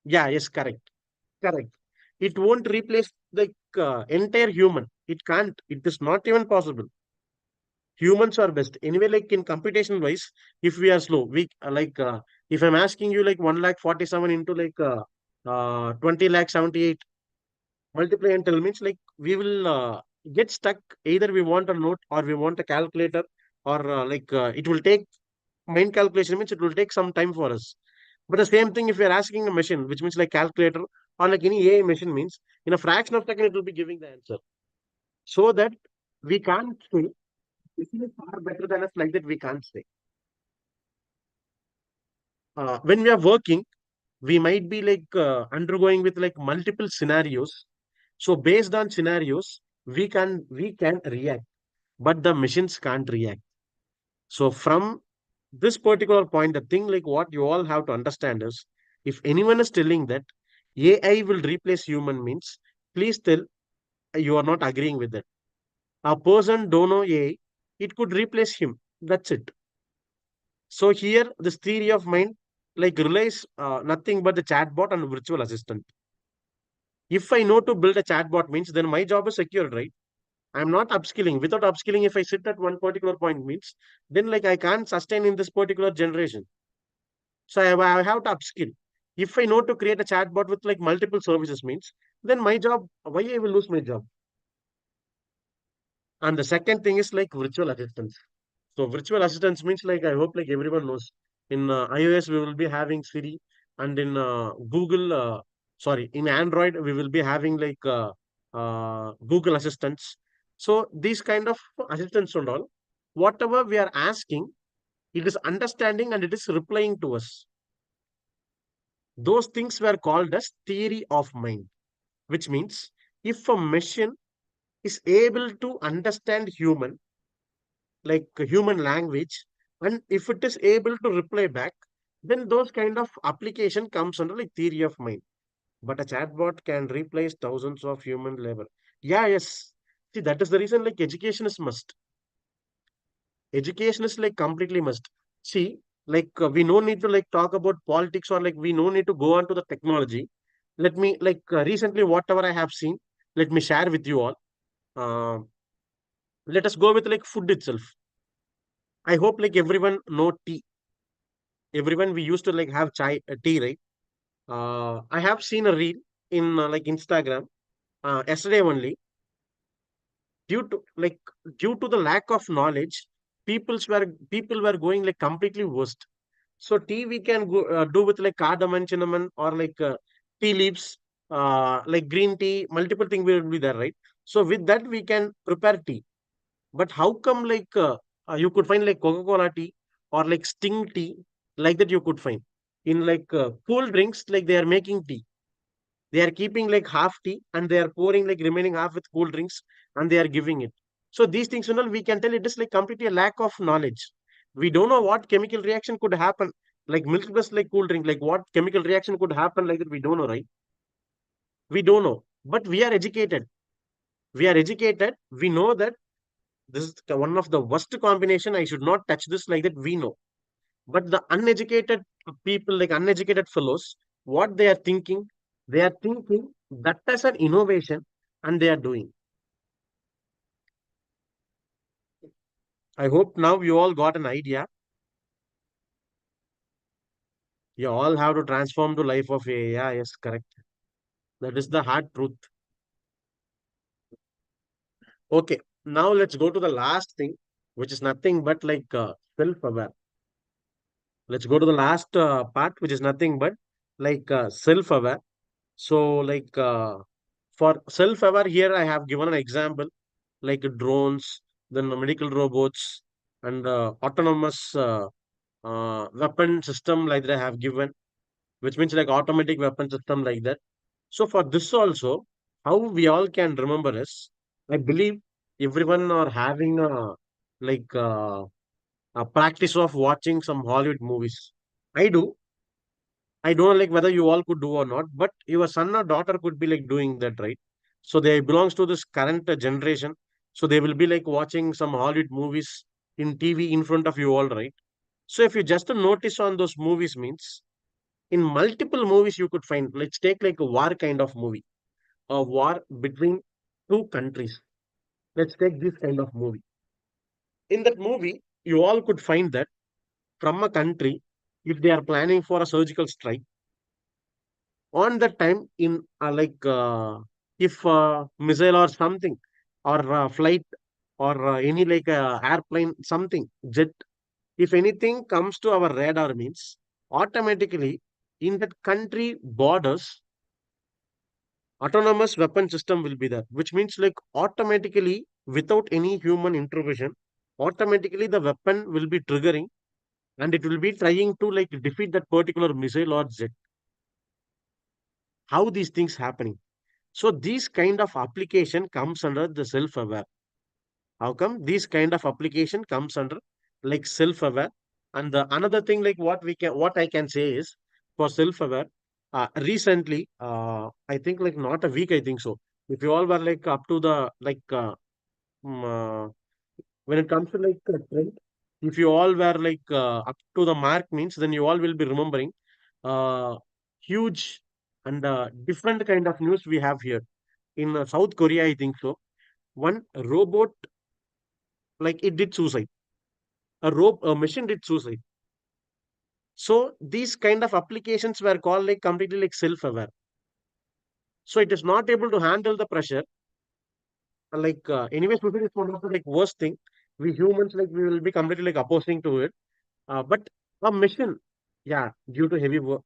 Yeah, yes, correct. Correct. It won't replace the entire human. It can't. It is not even possible. Humans are best. Anyway, like in computation wise, if we are slow, we if I'm asking you like 1 lakh 47 into like 20 lakh 78, multiply and tell means like we will get stuck. Either we want a note or we want a calculator, or it will take main calculation means it will take some time for us. But the same thing if you're asking a machine, which means like calculator or like any AI machine means in a fraction of second it will be giving the answer. So that we can't say this is far better than us, like that we can't say. When we are working, we might be like undergoing with like multiple scenarios. So based on scenarios, we can react. but the machines can't react. So from this particular point, the thing like what you all have to understand is, if anyone is telling that AI will replace human means, please tell you are not agreeing with that. A person don't know AI, it could replace him. That's it. So here, this theory of mind like relies nothing but the chatbot and virtual assistant. If I know to build a chatbot means, then my job is secured, right? I'm not upskilling. Without upskilling, if I sit at one particular point means, then like I can't sustain in this particular generation. So I have to upskill. If I know to create a chatbot with like multiple services means, then my job, why I will lose my job? And the second thing is like virtual assistants. So virtual assistants means like I hope like everyone knows. In iOS we will be having Siri, and in in Android we will be having like Google assistants. So these kind of assistants and all, whatever we are asking, it is understanding and it is replying to us. Those things were called as theory of mind, which means if a machine is able to understand human language, and if it is able to reply back, then those kind of application comes under like theory of mind. But a chatbot can replace thousands of human labor. Yeah, yes. See, that is the reason like education is must. Education is like completely must. See, we no need to like talk about politics, or like we no need to go on to the technology. Let me recently whatever I have seen, let me share with you all. Uh, Let us go with like food itself. I hope like everyone know tea. Everyone we used to like have tea, right? I have seen a reel in like Instagram yesterday only. Due to like due to the lack of knowledge, people were going like completely worst. So tea we can go do with like cardamom, cinnamon, or tea leaves, like green tea, multiple things will be there, right? So with that we can prepare tea. But how come you could find like Coca-Cola tea or like Sting tea, like that you could find in cool drinks, like they are making tea. They are keeping like half tea and they are pouring like remaining half with cool drinks and they are giving it. So these things, we can tell it is like completely a lack of knowledge. We don't know what chemical reaction could happen. Like milk plus like cool drink, like what chemical reaction could happen like that, we don't know, right? We don't know. But we are educated. We are educated. We know that this is one of the worst combination. I should not touch this, like that. We know. But the uneducated people, like uneducated fellows, what they are thinking that as an innovation, and they are doing. I hope now you all got an idea. You all have to transform the life of AI. Yeah, yes, correct. That is the hard truth. Okay, now let's go to the last thing, which is nothing but self-aware. Let's go to the last part, which is nothing but self-aware. So, for self-aware, here I have given an example like drones, then the medical robots, and autonomous weapon system like that I have given, which means like automatic weapon system like that. So for this also, how we all can remember is, I believe everyone are having like a practice of watching some Hollywood movies. I do. I don't know like whether you all could do or not, but your son or daughter could be like doing that, right? So they belongs to this current generation. So they will be like watching some Hollywood movies in TV in front of you all, right? So if you just notice on those movies means, in multiple movies you could find, let's take like a war kind of movie, a war between two countries. Let's take this kind of movie. In that movie, you all could find that from a country, if they are planning for a surgical strike, on that time in if missile or something, or flight, or any airplane, something jet, if anything comes to our radar means, automatically in that country borders, autonomous weapon system will be there, which means like automatically without any human intervention, automatically the weapon will be triggering and it will be trying to like defeat that particular missile or jet. How these things happening? So these kind of application comes under the self-aware. How come these kind of application comes under like self-aware? And the another thing like what I can say is for self-aware, recently, I think like not a week, I think so. If you all were like up to the like mm, uh, when it comes to like a trend, if you all were like up to the mark means, then you all will be remembering huge and different kind of news we have here in South Korea, I think so. One robot, like it did suicide. A machine did suicide. So these kind of applications were called like completely like self-aware. So it is not able to handle the pressure. Like anyway, suicide is one of the like worst thing. We humans like we will be completely like opposing to it. But a machine, yeah, due to heavy work,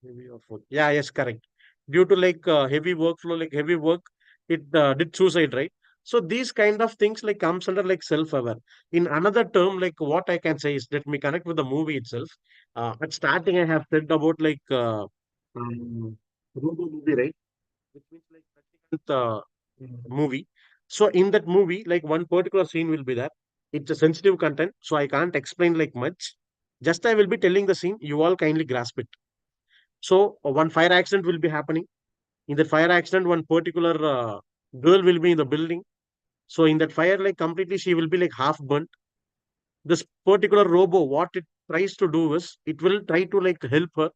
heavy of work. Yeah, yes, correct. Due to like heavy workflow, like heavy work, it did suicide, right? So these kind of things like comes under like self-aware. In another term, like what I can say is, let me connect with the movie itself. At starting, I have said about like Robo movie, right? Which means like 30th movie. So in that movie, like one particular scene will be there. It's a sensitive content, so I can't explain like much. Just I will be telling the scene. You all kindly grasp it. So one fire accident will be happening. In that fire accident, one particular girl will be in the building. So in that fire, like completely, she will be like half burnt. This particular robo, what it tries to do is, it will try to like help her.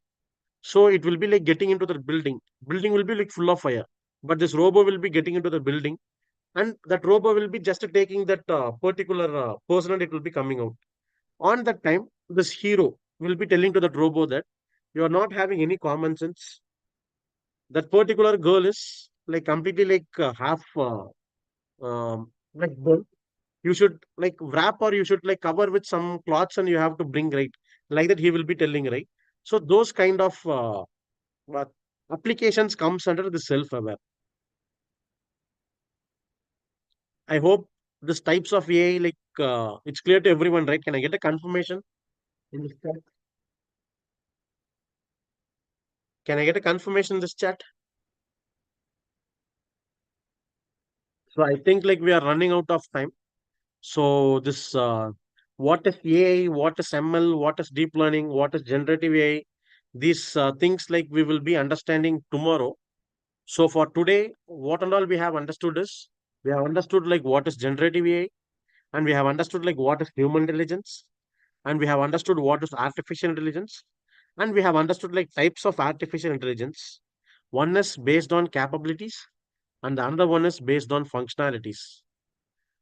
So it will be like getting into the building. Building will be like full of fire, but this robo will be getting into the building, and that robo will be just taking that particular person, and it will be coming out. On that time, this hero will be telling to that robo that you are not having any common sense. That particular girl is like completely like half like burnt. You should like wrap, or you should like cover with some cloths, and you have to bring, right, like that he will be telling, right? So those kind of what applications comes under the self-aware. I hope this types of AI like it's clear to everyone, right? Can I get a confirmation in this chat? Can I get a confirmation in this chat? So I think like we are running out of time. So this what is AI, what is ML, what is deep learning, what is generative AI? These things like we will be understanding tomorrow. So for today, what and all we have understood is, we have understood like what is generative AI, and we have understood like what is human intelligence, and we have understood what is artificial intelligence, and we have understood like types of artificial intelligence. One is based on capabilities, and the other one is based on functionalities.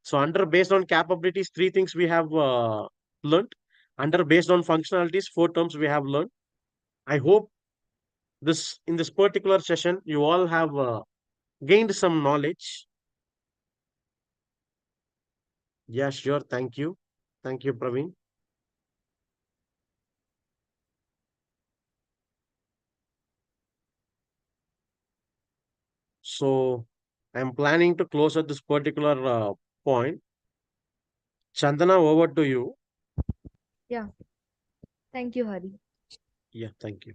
So under based on capabilities, three things we have learned. Under based on functionalities, four terms we have learned. I hope this in this particular session you all have gained some knowledge. Yeah, sure. Thank you. Thank you, Praveen. So I'm planning to close at this particular point. Chandana, over to you. Yeah, thank you, Hari. Yeah, thank you.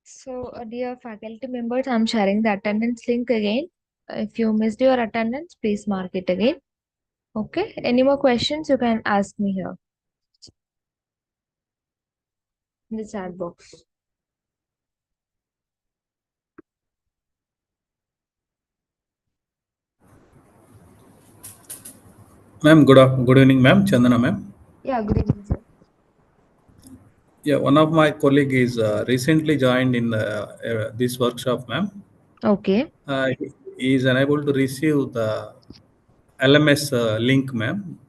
So, dear faculty members, I'm sharing the attendance link again. If you missed your attendance, please mark it again. Okay. Any more questions, you can ask me here in the chat box. Ma'am, good evening, ma'am. Chandana, ma'am. Yeah, good evening, sir. Yeah, one of my colleague is recently joined in this workshop, ma'am. Okay. He is unable to receive the LMS link, ma'am.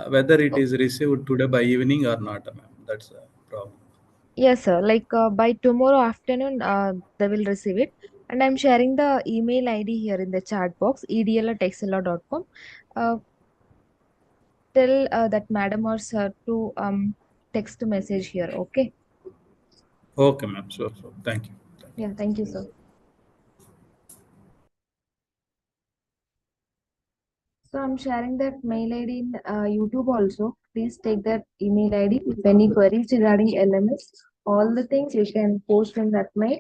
Whether it is received today by evening or not, ma'am. That's a problem. Yes, sir. Like by tomorrow afternoon, they will receive it. And I'm sharing the email ID here in the chat box, edl@xlr.com. Tell that madam or sir to text message here. Okay. Okay, ma'am. Sure. Thank you. Yeah, thank you, sir. So I'm sharing that mail ID in YouTube also. Please take that email ID. If any queries regarding LMS, all the things you can post in that mail.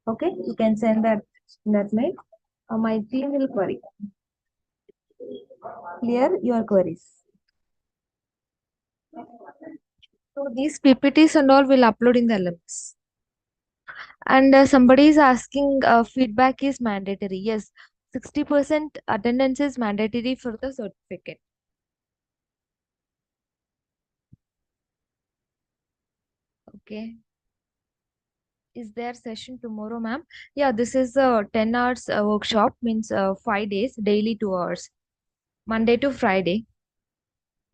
Okay, you can send that in that mail. My team will query. clear your queries. So these PPTs and all will upload in the LMS. And somebody is asking feedback is mandatory. Yes, 60% attendance is mandatory for the certificate. Okay. Is there session tomorrow, ma'am? Yeah, this is a 10 hours workshop, means 5 days, daily 2 hours, Monday to Friday.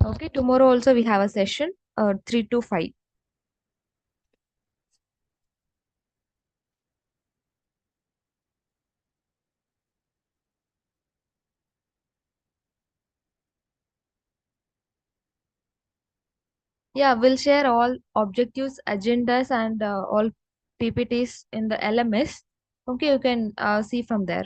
Okay, tomorrow also we have a session, 3 to 5. Yeah, we'll share all objectives, agendas, and all PPTs in the LMS. Okay, you can see from there.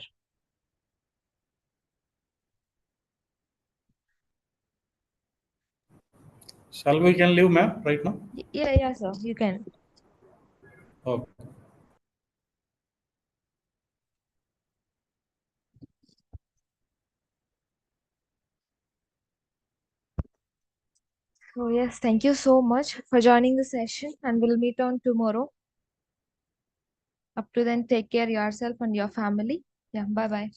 Shall we can leave, ma'am, right now? Yeah, sir, you can. Okay. So yes, thank you so much for joining the session, and we'll meet on tomorrow. Up to then, take care yourself and your family. Yeah, bye bye.